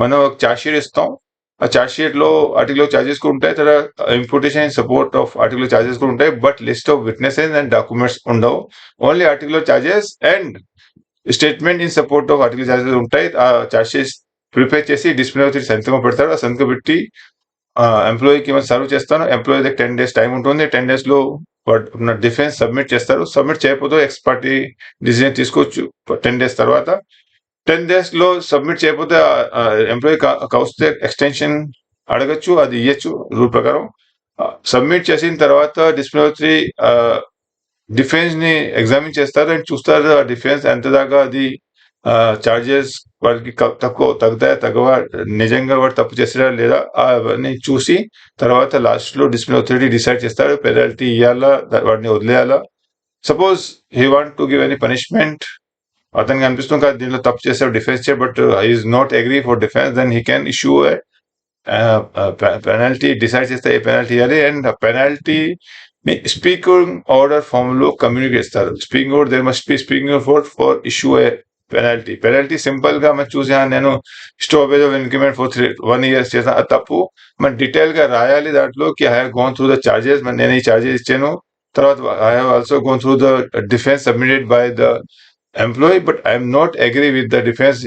మనం ఒక చార్జ్ షీట్ ఇస్తాం. ఆ చార్జ్ షీట్ లో ఆర్టికల్ చార్జెస్ కూడా ఉంటాయి, తర్వాత imputation support of article charges కూడా ఉంటాయి. But list of witnesses and documents ఉండవు. Only article charges and statement in support of article charges ఉంటాయి. ఆ చార్జెస్ ప్రిపేర్ చేసి డిసిప్లిన్ వచ్చి సంతకం పెడతాడు. ఆ సంతకం పెట్టి ఎంప్లాయీకి మనం సర్వ్ చేస్తాను. ఎంప్లాయీ దగ్గర 10 days టైం ఉంటుంది. 10 days లో డిఫెన్స్ సబ్మిట్ చేస్తారు. సబ్మిట్ చేయకపోతే ఎక్స్ పార్టీ డిసిజన్ తీసుకోవచ్చు 10 days తర్వాత. 10 days లో సబ్మిట్ చేయకపోతే ఎంప్లాయీ వస్తే ఎక్స్టెన్షన్ అడగచ్చు, అది ఇయ్యచ్చు రూల్ ప్రకారం. సబ్మిట్ చేసిన తర్వాత డిసిప్లినరీ డిఫెన్స్ ని ఎగ్జామిన్ చేస్తారు అండ్ చూస్తారు ఆ డిఫెన్స్ ఎంత దాకా అది చార్జెస్ వాళ్ళకి తగ్గవా, నిజంగా వాడు తప్పు చేసాడా లేదా అవన్నీ చూసి తర్వాత లాస్ట్ లో డిసిప్లిన్ అథారిటీ డిసైడ్ చేస్తాడు పెనాల్టీ ఇవ్వాలా వాడిని వదిలేయాలా. Suppose he want to give any punishment, అతనికి అనిపిస్తుంది కదా దీనిలో తప్పు చేశాడు డిఫెన్స్ చే, but is not agree for defence, then he can issue penalty decide చేస్తే ఏ పెనాల్టీ ఇవ్వాలి. And penalty speaking order form లో కమ్యూనికేట్ ఇస్తారు. Speaking order there must be speaking for issue a penalty. Penalty simple గా మనం చూసాను, నేను stoppage of increment for 1 year చేసిన అది తప్పు. మనం డీటెయిల్ గా రాయాలి దాంట్లో కి I have gonna through the charges, నేను ఈ చార్జెస్ ఇచ్చాను. తర్వాత I have also gonna through the defence submitted by the employee, but I am not agree with the defense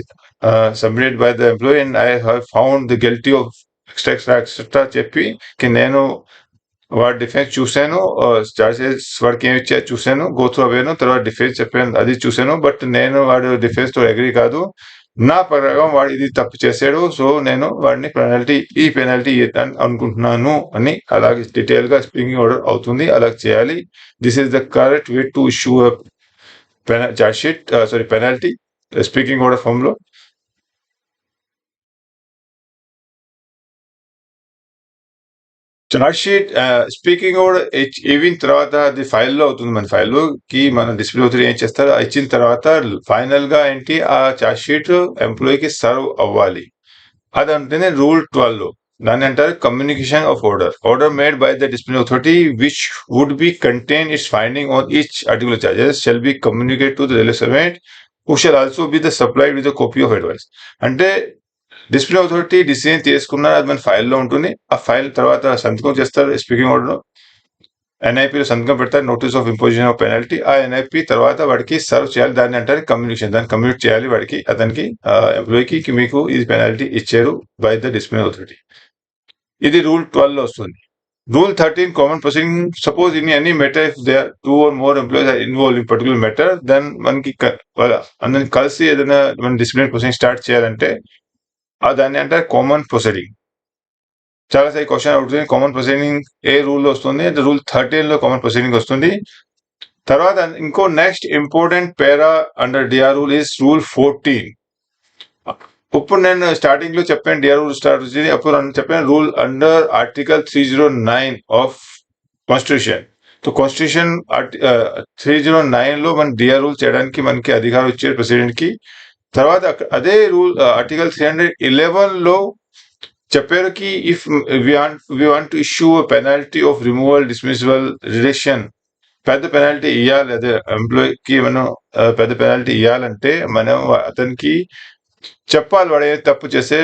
submitted by the employee, and I have found the guilty of extra చెప్పి కి నేను వాడి defence చూశాను, charges వాడికి ఏమి ఇచ్చా చూశాను, go through అవేను, తర్వాత డిఫెన్స్ చెప్పాను అది చూశాను, బట్ నేను వాడు డిఫెన్స్ తో అగ్రీ కాదు, నా ప్రకారం వాడు ఇది తప్పు చేశాడు, సో నేను వాడిని ఈ పెనాల్టీ అనుకుంటున్నాను అని అలాగే డీటెయిల్ గా స్పీకింగ్ ఆర్డర్ అవుతుంది, అలా చేయాలి. This is the correct way to issue charge sheet, sorry penalty speaking order form లో. చార్జ్ షీట్ స్పీకింగ్ ఆర్డర్ ఇవిన తర్వాత అది ఫైల్లో అవుతుంది. మన ఫైల్లో కి మన డిస్ప్లే అవుతుంది ఏం చేస్తారు, ఇచ్చిన తర్వాత ఫైనల్ గా ఏంటి ఆ చార్జ్ షీట్ ఎంప్లాయీకి సర్వ్ అవ్వాలి. అదంటేనే రూల్ 12 లో దాన్ని అంటారు communication of order made by the display authority which would be contain its finding on each article charges shall be communicate to the railway servant who shall also be the supplied with copy of advice. అంటే disciplinary authority decision తీసుకున్నారు, అది మన ఫైల్లో ఉంటుంది. ఆ file తర్వాత సంతకం చేస్తారు స్పీకింగ్ ఆర్డర్, ఎన్ఐపిలో సంతకం పెడతారు, notice of imposition of penalty. ఆ ఎన్ఐపి తర్వాత వాడికి సర్వ్ చేయాలి, దాన్ని అంటారు కమ్యూనికేషన్. దాన్ని కమ్యూనికేట్ చేయాలి వాడికి, అతనికి ఎంప్లాయీకి మీకు ఇది పెనాల్టీ ఇచ్చారు బై ద డిస్ప్లే అథారిటీ. ఇది రూల్ 12 లో వస్తుంది. Rule 13 common proceeding. Suppose in any matter if they are 2 or more employees are involve in particular matter, then మనకి అందరిని కలిసి ఏదైనా మన డిసిప్లినరీ ప్రొసీడింగ్ స్టార్ట్ చేయాలంటే దాన్ని అంటారు కామన్ ప్రొసీడింగ్. చాలా సారి క్వశ్చన్ అవుతుంది కామన్ ప్రొసీడింగ్ ఏ రూల్ లో వస్తుంది అంటే రూల్ 13 లో కామన్ ప్రొసీడింగ్ వస్తుంది. తర్వాత ఇంకో next important para under DR rule is rule 14. ఇప్పుడు నేను స్టార్టింగ్ లో చెప్పాను డిఆర్ రూల్ స్టార్ట్ వచ్చింది, అప్పుడు చెప్పాను rule under article 309 of constitution. So constitution 309 లో మన డిఆర్ రూల్ చేయడానికి మనకి అధికారం ఇచ్చారు ప్రెసిడెంట్ కి. తర్వాత అదే రూల్ ఆర్టికల్ 311 లో చెప్పారు కి if we want to issue penalty of removal dismissal reduction, పెద్ద పెనాల్టీ ఇవ్వాలి, అదే ఎంప్లాయీకి మనం పెద్ద పెనాల్టీ ఇవ్వాలంటే మనం అతనికి చెప్పాలి వాడు ఏ తప్పు చేస్తే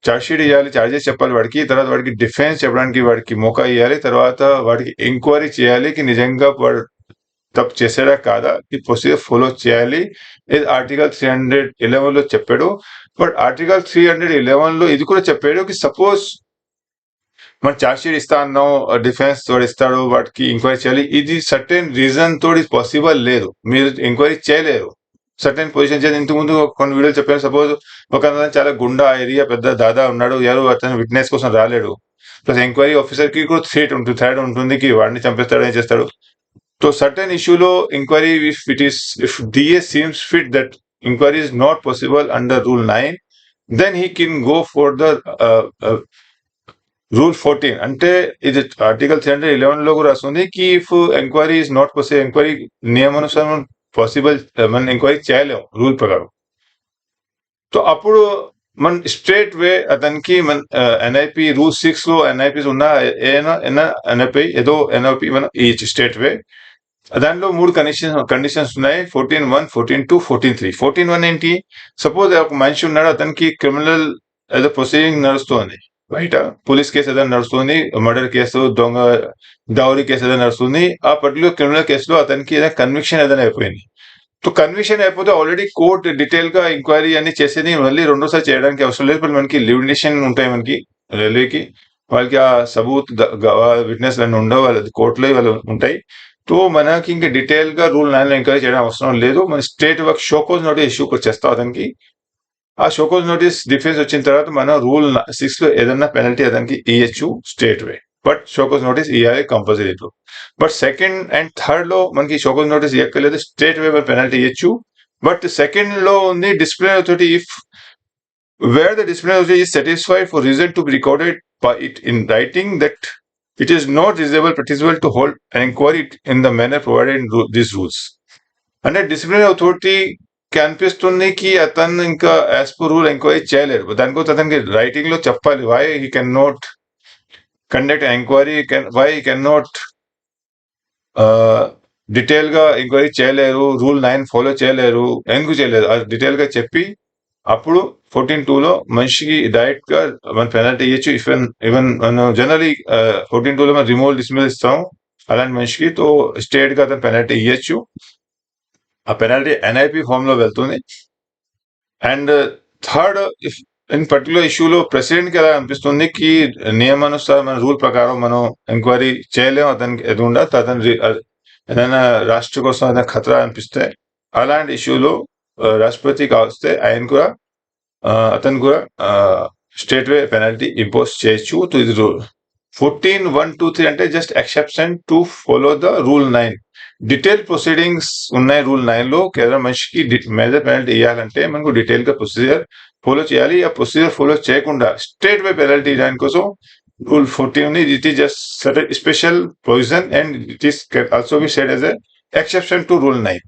చార్జ్ షీట్ ఇవ్వాలి, చార్జెస్ చెప్పాలి వాడికి, తర్వాత వాడికి డిఫెన్స్ చెప్పడానికి వాడికి మోకా ఇవ్వాలి, తర్వాత వాడికి ఎంక్వైరీ చేయాలి కి నిజంగా వాడు తప్పు చేసాడా కాదా, ఈ ప్రొసీజర్ ఫాలో చేయాలి. ఇది ఆర్టికల్ 311 లో చెప్పాడు. బట్ ఆర్టికల్ 311 లో ఇది కూడా చెప్పాడు కి సపోజ్ మనం చార్జ్ షీట్ ఇస్తా అన్నాం, డిఫెన్స్ తోడు ఇస్తాడు, వాటికి ఎంక్వైరీ చేయాలి, ఇది సర్టెన్ రీజన్ తోటి పాసిబుల్ లేదు, మీరు ఎంక్వైరీ చేయలేరు సర్టెన్ పొజిషన్ చేసి. ఇంతకుముందు కొన్ని వీడియోలు చెప్పాను, సపోజ్ ఒక చాలా గుండా ఏరియా పెద్ద దాదా ఉన్నాడు, ఎవరు అతను విట్నెస్ కోసం రాలేడు, ప్లస్ ఎంక్వైరీ ఆఫీసర్ కి కూడా థ్రెట్ ఉంటుంది కి వాడిని చంపేస్తాడు ఏం చేస్తాడు. సో సర్టెన్ ఇష్యూలో enquiry if DA seems fit that enquiry is not possible under rule 9, then he can go for the rule 14. అంటే ఇది ఆర్టికల్ 311 లో కూడా రాస్తుంది కి if enquiry is not possible, enquiry నియమానుసారం పాసిబుల్ మనం ఎంక్వైరీ చేయలేము రూల్ ప్రకారం. సో అప్పుడు మన స్ట్రేట్ వే అతనికి మన ఎన్ఐపి రూల్ 6 లో ఎన్ఐపీస్ ఉన్న ఎన్ఐపి ఏదో ఎన్ఐపి మనం ఈ స్ట్రేట్ వే దాంట్లో 3 కండిషన్స్ ఉన్నాయి, 14(1), 14(2), 14(3). 14(1) ఏంటి, సపోజ్ ఒక మనిషి ఉన్నాడు, అతనికి క్రిమినల్ ఏదో ప్రొసీడింగ్ నడుస్తుంది బయట, పోలీస్ కేసు ఏదైనా నడుస్తుంది, మర్డర్ కేసు, దొంగ డౌరీ కేసు ఏదైనా నడుస్తుంది, ఆ పర్టికులర్ క్రిమినల్ కేసులో అతనికి ఏదైనా కన్విక్షన్ ఏదైనా అయిపోయింది. సో కన్విక్షన్ అయిపోతే ఆల్రెడీ కోర్టు డీటెయిల్ గా ఎంక్వైరీ అన్ని చేసేది, మళ్ళీ రెండోసారి చేయడానికి అవసరం లేదు. ఇప్పుడు మనకి లిమిటేషన్ ఉంటాయి, మనకి రైల్వేకి వాళ్ళకి ఆ సబూత్ విట్నెస్ అన్ని ఉండవు, వాళ్ళ కోర్టులో వాళ్ళు ఉంటాయి. సో మనకి ఇంకా డీటెయిల్ గా రూల్ 9 లో ఎంక్వైరీ చేయడం అవసరం లేదు. మన స్టేట్ వర్క్ షోకోజ్ నోటీస్ ఇష్యూ చేస్తాం అతనికి. ఆ షోకోజ్ నోటీస్ డిఫెన్స్ వచ్చిన తర్వాత మనం రూల్ 6 లో ఏదన్నా పెనల్టీ అతనికి ఇవ్వచ్చు స్టేట్ వే, బట్ షోకోజ్ నోటీస్ ఇవ్వాలి compulsory. But second and third లో మనకి షోకోజ్ నోటీస్ ఇవ్వలేదు, స్టేట్ వే పెనల్టీ ఇవ్వచ్చు. బట్ సెకండ్ లో ఉంది disciplinary authority if where the disciplinary authority is satisfied for reason to be recorded by it in writing that it is not reasonable practicable to hold an inquiry in the manner provided in these rules. అంటే disciplinary authority కనిపిస్తుంది కి అతను ఇంకా as per rule enquiry చేయలేరు. దానికోసం అతనికి writing లో చెప్పాలి why he can not conduct enquiry, why he can not detail గా ఎంక్వైరీ చేయలేరు, రూల్ 9 ఫాలో చేయలేరు, ఎందుకు చేయలేరు అది డీటెయిల్ గా చెప్పి అప్పుడు 14.2 లో మనిషికి డైరెక్ట్ గా మన పెనాల్టీ ఇవ్వచ్చు. ఈవెన్ మనం జనరలీ 14.2 లో మనం రిమూవల్ డిస్మిస్ ఇస్తాం అలాంటి మనిషికి, తో స్టేట్ గా అతను పెనాల్టీ ఇవ్వచ్చు. ఆ పెనాల్టీ ఎన్ఐపి ఫామ్ లో వెళ్తుంది. అండ్ థర్డ్, ఇన్ పర్టికులర్ ఇష్యూలో ప్రెసిడెంట్ కి ఎలా అనిపిస్తుంది కి నియమానుసారం మన రూల్ ప్రకారం మనం ఎంక్వైరీ చేయలేము, అతనికి ఎదుగుండా అతను ఏదైనా రాష్ట్ర కోసం ఏదైనా ఖతరా అనిపిస్తే అలాంటి ఇష్యూలో రాష్ట్రపతి కావస్తే ఆయన కూడా అతను కూడా స్టేట్ వే పెనాల్టీ ఇంపోజ్ చేయొచ్చు టు ఇది రూల్. 14.123 అంటే just exception to follow the rule 9. Detail proceedings ఉన్నాయి రూల్ 9 లో. కేవలం మనిషికి మేజర్ పెనాల్టీ ఇవ్వాలంటే మనకు డీటెయిల్ గా ప్రొసీజర్ ఫాలో చేయాలి. ఆ ప్రొసీజర్ ఫాలో చేయకుండా స్టేట్ వే పెనాల్టీ దానికోసం rule 14 it is just special provision and it is also be said as a exception to rule 9.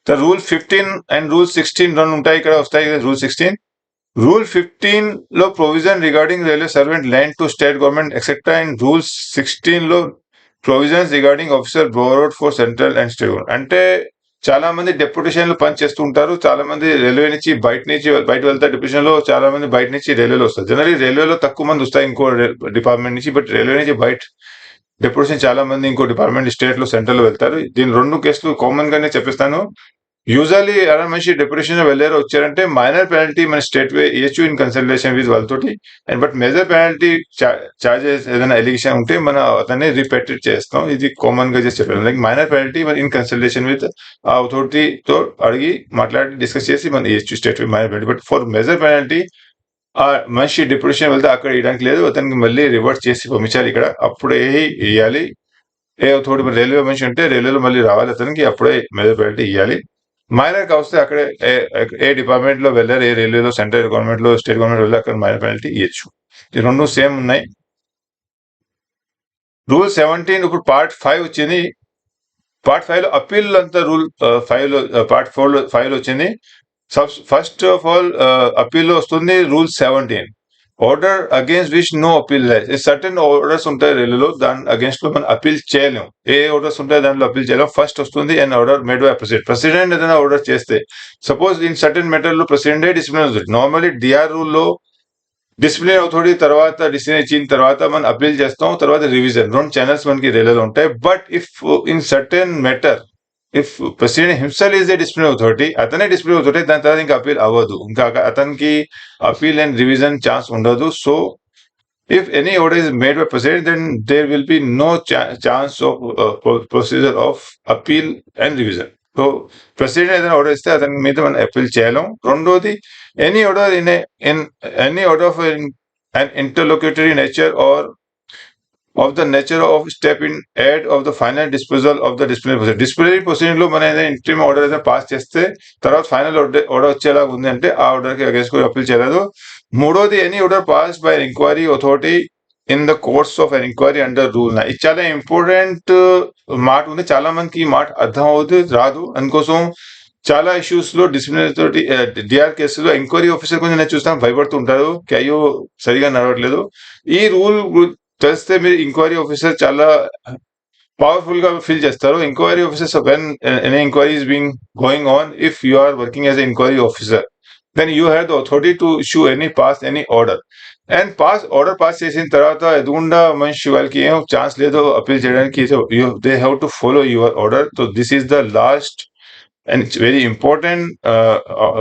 The rule 15 and rule 16 రెండు ఉంటాయి, ఇక్కడ వస్తాయి రూల్ 16. రూల్ 15 లో provision regarding railway servant lent to state government etcetera, and rule 16 లో provisions regarding officer borrowed for central and state government. అంటే చాలా మంది deputation లో పని చేస్తూ ఉంటారు, చాలా మంది రైల్వే నుంచి బయట వెళ్తారు. డెప్యుటేషన్ లో చాలా మంది బయట నుంచి రైల్వేలో వస్తారు. జనరలీ రైల్వేలో తక్కువ మంది వస్తాయి ఇంకో డిపార్ట్మెంట్ నుంచి, బట్ రైల్వే నుంచి బయట డెప్యుటేషన్ చాలా మంది ఇంకో డిపార్ట్మెంట్ స్టేట్ లో సెంట్రల్ లో వెళ్తారు. దీని రెండు కేసులు కామన్ గానే చెప్పిస్తాను. యూజువల్లీ ఎవరైనా మనిషి డెప్యుటేషన్ వెళ్ళారు వచ్చారంటే మైనర్ పెనాల్టీ మన స్టేట్ వే ఇవ్వచ్చు ఇన్ కన్సల్టేషన్ విత్ వాళ్ళతోటి. And but major penalty charges ఏదైనా ఎలిగేషన్ ఉంటే మనం అతన్ని రిపెక్టెడ్ చేస్తాం. ఇది కామన్ గా చేసి చెప్పారు. లైక్ మైనర్ పెనాల్టీ మన ఇన్ కన్సల్టేషన్ విత్ ఆ అథారిటీతో అడిగి మాట్లాడి డిస్కస్ చేసి మనం ఇవ్వచ్చు straightaway minor penalty. But for major penalty ఆ మనిషి డిప్యూటేషన్ వెళ్తే అక్కడ ఇవ్వడానికి లేదు, అతనికి మళ్ళీ రివర్ట్ చేసి పంపించాలి ఇక్కడ, అప్పుడే ఇవ్వాలి. ఏ అథారిటీ రైల్వే మనిషి ఉంటే రైల్వేలో మళ్ళీ రావాలి అతనికి, అప్పుడే మేజర్ పెనాల్టీ ఇవ్వాలి. మైనర్ గా వస్తే అక్కడే ఏ డిపార్ట్మెంట్ లో వెళ్ళారు, ఏ రైల్వేలో సెంట్రల్ గవర్నమెంట్ లో స్టేట్ గవర్నమెంట్ వెళ్ళి అక్కడ మైనర్ పెనాల్టీ ఇవ్వచ్చు. ఈ రెండు సేమ్ ఉన్నాయి. రూల్ 17 ఇప్పుడు పార్ట్ 5 వచ్చింది. పార్ట్ 5 లో అప్పీల్ అంతా రూల్ 5 లో పార్ట్ 4 లో 5 లో వచ్చింది. ఫస్ట్ ఆఫ్ ఆల్ అప్పీల్ లో వస్తుంది rule 17, order against which no appeal lies. Certain orders ఉంటాయి రైల్వేలో, దాని అగేన్స్ట్ లో మనం అపీల్ చేయలేము. ఏ ఆర్డర్స్ ఉంటాయి దాంట్లో అపీల్ చేయలేము. ఫస్ట్ వస్తుంది and order made by president ఏదైనా ఆర్డర్ చేస్తే, సపోజ్ ఇన్ సర్టన్ మెటర్ లో ప్రెసిడెంటే డిసిప్లిన్. నార్మల్లీ డిఆర్ రూల్ లో డిసిప్లిన్ అథారిటీ తర్వాత డిసిప్లిన్ ఇచ్చిన తర్వాత మనం అపీల్ చేస్తాం, తర్వాత రివిజన్, రెండు ఛానల్స్ మనకి రైల్వేలో ఉంటాయి. But if in certain matter if president himself is the discipline authority, అతనే డిసిప్లిన్ అథారిటీ, దాని తర్వాత ఇంకా అపీల్ అవ్వదు, ఇంకా అతనికి అపీల్ అండ్ రివిజన్ ఛాన్స్ ఉండదు. So if any order is made by president, then there will be no chance of procedure of appeal and revision. So president ఏదైనా order ఇస్తే అతని మీద మనం అపీల్ చేయలేం. రెండోది, any order in any order of an interlocutory nature or of the nature of step in aid of the final disposal of the disciplinary proceeding. Disciplinary proceeding లో మనం ఏదైనా ఇంట్రీమ్ ఆర్డర్ ఏదైనా పాస్ చేస్తే తర్వాత final order వచ్చేలాగా ఉంది అంటే ఆ ఆర్డర్ కి అగేన్స్ట్ కూడా అపీల్ చేయలేదు. మూడోది, any order pass by enquiry authority in the course of an enquiry under rule 9. ఇది చాలా ఇంపార్టెంట్ మాట ఉంది, చాలా మందికి ఈ మాట అర్థం అవుతుంది రాదు. అందుకోసం చాలా ఇష్యూస్ లో డిసిప్లినరీ అథారిటీ డిఆర్ కేసులో ఎంక్వైరీ ఆఫీసర్ కొంచెం నేను చూస్తాను భయపడుతుంటారు, అయ్యో సరిగా నడవట్లేదు. ఈ రూల్ తెలిస్తే మీరు ఎంక్వైరీ ఆఫీసర్ చాలా పవర్ఫుల్ గా ఫీల్ చేస్తారు. Enquiry officers when any enquiry is being going on, if you are working as enquiry officer, then you have the authority to issue any order. And order pass చేసిన తర్వాత ఎదుగుండా మనిషి వాళ్ళకి ఏం chance లేదు appeal చేయడానికి. They have to follow your order. So this is the last and it's very important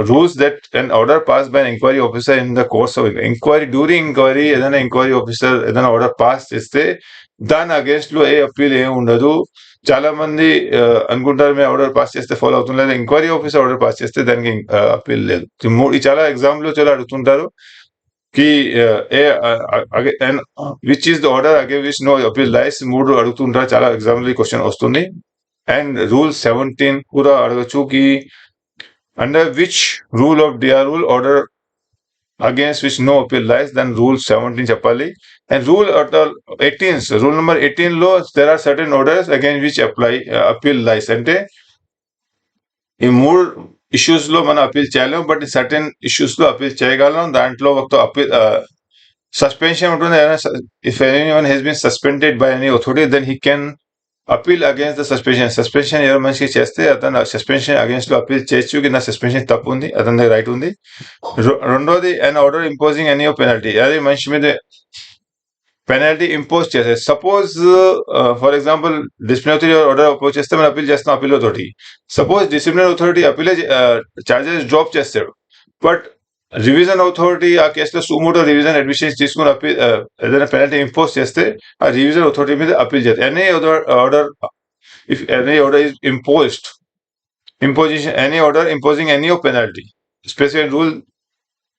rules that an order passed by an inquiry officer in the course of inquiry, during inquiry ఏదైనా inquiry officer ఏదైనా order pass చేస్తే దాని against లో ఏ appeal ఏం ఉండదు. చాలా మంది అనుకుంటారు మేము ఆర్డర్ పాస్ చేస్తే ఫాలో అవుతుంది, లేదా ఎంక్వైరీ ఆఫీసర్ ఆర్డర్ పాస్ చేస్తే దానికి అప్పీల్ లేదు. ఈ చాలా ఎగ్జామ్ లో చాలా అడుగుతుంటారు కి which is the order against which no appeal lies, మూడు అడుగుతుంటారు చాలా ఎగ్జామ్ లో ఈ క్వశ్చన్ వస్తుంది. అండ్ రూల్ 17 కూడా అడగచ్చు కి under which rule of DR rule order against which no appeal lies, then rule 17 చెప్పాలి. And rule 18, rule number 18 లో there are certain orders against which appeal lies. అంటే ఈ మూడు ఇష్యూస్ లో మనం అపీల్ చేయలేం, బట్ సర్టెన్ ఇష్యూస్ లో appeal చేయగలం. దాంట్లో ఒక అపీల్ సస్పెన్షన్ ఉంటుంది. If anyone has been suspended by any authority, then he can appeal against the suspension ఎవరు మనిషికి చేస్తే అతను సస్పెన్షన్ అగేన్స్ట్ లో అపీల్ చేయొచ్చు కి నా సస్పెన్షన్ తప్పు ఉంది, అతని దగ్గర రైట్ ఉంది. రెండోది an order imposing any penalty, అదే మనిషి మీద పెనాల్టీ ఇంపోజ్ చేస్తే, suppose for example disciplinary order oppose చేస్తే మనం అపీల్ చేస్తాం appeal authority. Suppose disciplinary authority appeal charges drop చేస్తాడు, బట్ రివిజన్ అథారిటీ ఆ కేసులో సుమోటో రివిజన్ అడ్మిషన్స్ తీసుకుని అపీల్ ఏదైనా పెనాల్టీ ఇంపోజ్ చేస్తే ఆ రివిజన్ అథారిటీ మీద అపీల్ చేస్తారు. Any order, if any order is any order imposing any penalty, specified rule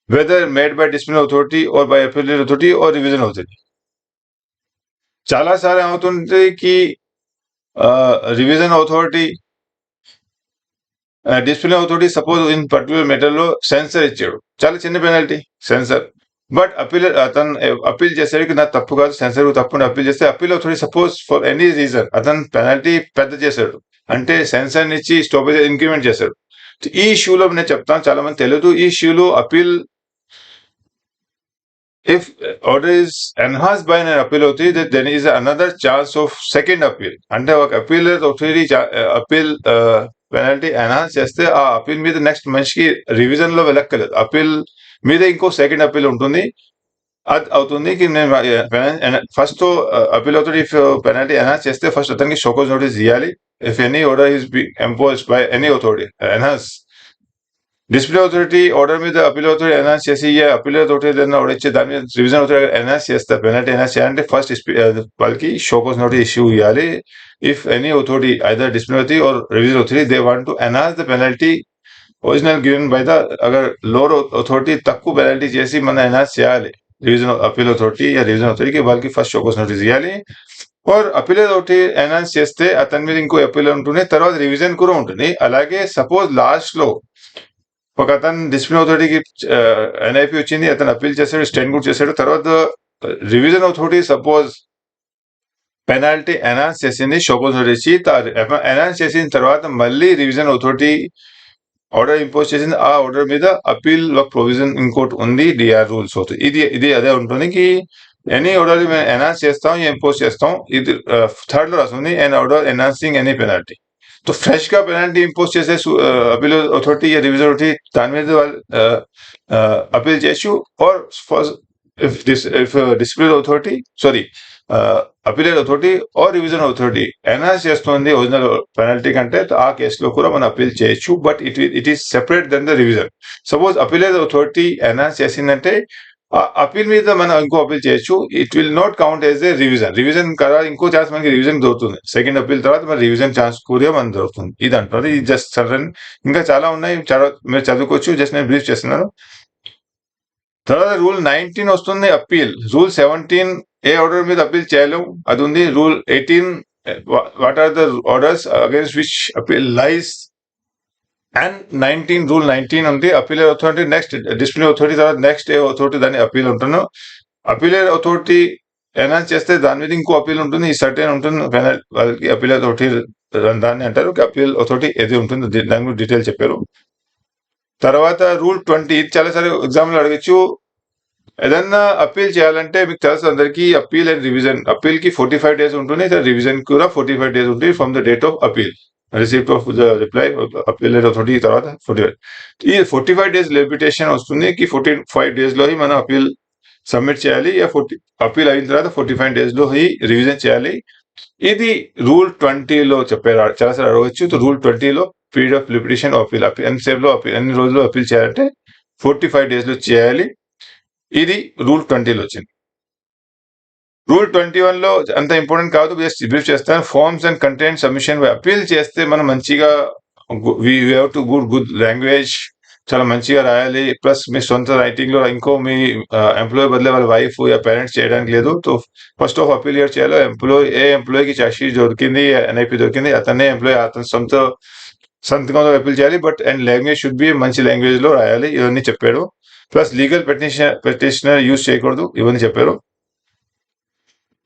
whether made by disciplinary authority or by appellate authority or revision authority. చాలా సార్లు ఏమవుతుంది కి revision authority disciplinary authority suppose in particular matter లో censure ఇచ్చాడు, చాలా చిన్న penalty censure, but అతను appeal చేసాడు నా తప్పు కాదు, సెన్సర్ తప్పు అపీల్ చేస్తే appeal authority suppose for any reason అతను పెనాల్టీ పెద్ద చేశాడు, అంటే సెన్సర్ ఇచ్చి స్టాపేజ్ ఇంక్రిమెంట్ చేశాడు. ఈ ఇష్యూలో నేను చెప్తాను, చాలా మంది తెలియదు ఈ ఇష్యూలో appeal if order is enhanced by an appeal authority, then there is another chance of second appeal. అంటే ఒక appeal authority appeal penalty enhance చేస్తే ఆ అపీల్ మీద నెక్స్ట్ మనిషికి రివిజన్ లో వెళ్ళక్కర్లేదు, అపీల్ మీద ఇంకో సెకండ్ అపీల్ ఉంటుంది. అది అవుతుంది కి నేను first appeal authority if penalty enhance చేస్తే ఫస్ట్ అతనికి షోకాజ్ నోటీస్ ఇవ్వాలి. If any order is imposed by any authority enhance disciplinary authority order మీద అపీల్ అథారిటీ ఎన్హాన్స్ చేసి అపీల్ అథారిటీ ఆర్డర్ ఇచ్చి దాని మీద రివిజన్ అథారిటీ ఎన్హాన్స్ చేస్తారు, పెనాల్టీ ఎన్హాన్స్ చేయాలంటే ఫస్ట్ వాళ్ళకి షోకాజ్ నోటీస్ ఇష్యూ ఇవ్వాలి. If any authority either disciplinary or revision authority they want to enhance the penalty original given by the, agar lower authority తక్కువ penalty చేసి మనం enhance చేయాలి revision appeal authority revision అథారిటీకి వాళ్ళకి first show cause notice ఇవ్వాలి. Are appeal authority enhance చేస్తే అతని మీద ఇంకో అపీల్ ఉంటుంది, తర్వాత రివిజన్ కూడా ఉంటుంది. అలాగే సపోజ్ లాస్ట్ లో ఒక అతను డిసిప్లిన్ అథారిటీకి ఎన్ఐపి వచ్చింది, అతను అపీల్ చేశాడు, స్టెండ్ కూడా చేశాడు, తర్వాత revision authority suppose penalty enhance చేసింది, షోకాజ్ నోటీస్ ఇచ్చి ఎన్హాన్స్ చేసిన తర్వాత మళ్ళీ రివిజన్ అథారిటీ ఆర్డర్ ఇంపోజ్ చేసింది, ఆ ఆర్డర్ మీద అపీల్ ఒక ప్రొవిజన్ ఇంకోటి ఉంది డిఆర్ రూల్స్ అవుతుంది. ఇది అదే ఉంటుంది కి ఎనీ ఆర్డర్ మేము ఎన్హాన్స్ చేస్తాం ఇంపోజ్ చేస్తాం. ఇది థర్డ్ లో రాస్తుంది an order enhancing any penalty. तो फ्रेश का पेनल्टी इंपोज చేసే అపీల్ అథారిటీ రివిజన్ అథారిటీ దాని మీద అపీల్ చేయొచ్చు. Or if disciplinary authority appellate authority or revision authority enhance చేస్తుంది ఒరిజినల్ పెనల్టీ కంటే ఆ కేసులో కూడా మనం అపీల్ చేయొచ్చు, but it is separate than the revision. Suppose appellate authority enhance చేసిందంటే అపీల్ మీద మనం ఇంకో అపీల్ చేయొచ్చు, it will not count as a revision కదా, ఇంకో ఛాన్స్ మనకి రివిజన్ దొరుకుతుంది. సెకండ్ అపీల్ తర్వాత మన రివిజన్ ఛాన్స్ కూడా మనకు దొరుకుతుంది. ఇది అంటున్నారు. ఇది జస్ట్ సడన్, ఇంకా చాలా ఉన్నాయి, చాలా మీరు చదువుకోవచ్చు, జస్ట్ నేను బ్రీఫ్ చేస్తున్నాను. తర్వాత రూల్ 19 వస్తుంది అపీల్. రూల్ 17 ఏ ఆర్డర్ మీద అపీల్ చేయలేము అది ఉంది. Rule 18 what are the orders against which appeal lies. And 19 rule 19 ఉంది appeal authority next disciplinary authority తర్వాత నెక్స్ట్ ఏ అథారిటీ దాన్ని అపీల్ ఉంటున్నాను. అపీల్ అథారిటీ ఎన్హాన్స్ చేస్తే దాని మీద ఇంకో అపీల్ ఉంటుంది, ఈ సర్టెన్ ఉంటుంది వాళ్ళకి అపీల్ అథారిటీ దాన్ని అంటారు. అపీల్ అథారిటీ ఏది ఉంటుంది దాని గురించి డీటెయిల్ చెప్పారు. తర్వాత రూల్ 20 ఇది చాలాసార్లు ఎగ్జామ్లో అడగచ్చు. ఏదన్నా అపీల్ చేయాలంటే మీకు తెలుసు అందరికి అపీల్ అండ్ రివిజన్. అపీల్ కి 45 days ఉంటుంది, రివిజన్ కూడా 45 days ఉంటుంది from the date of appeal, receipt of the reply appeal authority తర్వాత 45. ఈ 45 days లిమిటేషన్ వస్తుంది కి 45 days లో మనం అపీల్ సబ్మిట్ చేయాలి. అపీల్ అయిన తర్వాత 45 days లో రివిజన్ చేయాలి. ఇది రూల్ 20 లో చెప్పారు, చాలాసార్లు అడగచ్చు. రూల్ 20 లో పీరియడ్ ఆఫ్ లిమిటేషన్ అపీల్ ఎంతసేపు లో అపీల్ ఎన్ని రోజుల్లో అపీల్ చేయాలంటే 45 days లో చేయాలి. ఇది రూల్ 20లో వచ్చింది. రూల్ 21 లో అంత ఇంపార్టెంట్ కాదు, జస్ట్ బ్రీఫ్ చేస్తాను. Forms and content submission appeal చేస్తే మనం మంచిగా we have to good language, చాలా మంచిగా రాయాలి. ప్లస్ మీ సొంత రైటింగ్ లో ఇంకో మీ ఎంప్లాయీ బదిలే వాళ్ళ వైఫ్ యా పేరెంట్స్ చేయడానికి లేదు. సో ఫస్ట్ ఆఫ్ అపీల్ చేయాలి. ఏ ఎంప్లాయీకి చాషీ దొరికింది, ఎన్ఐపి దొరికింది, అతనే ఎంప్లాయీ అతని సొంత సంతకంలో అపీల్ చేయాలి. But and language should be మంచి లాంగ్వేజ్ లో రాయాలి. ఇవన్నీ చెప్పాడు. ప్లస్ లీగల్ పెటిషనర్ యూజ్ చేయకూడదు, ఇవన్నీ చెప్పారు.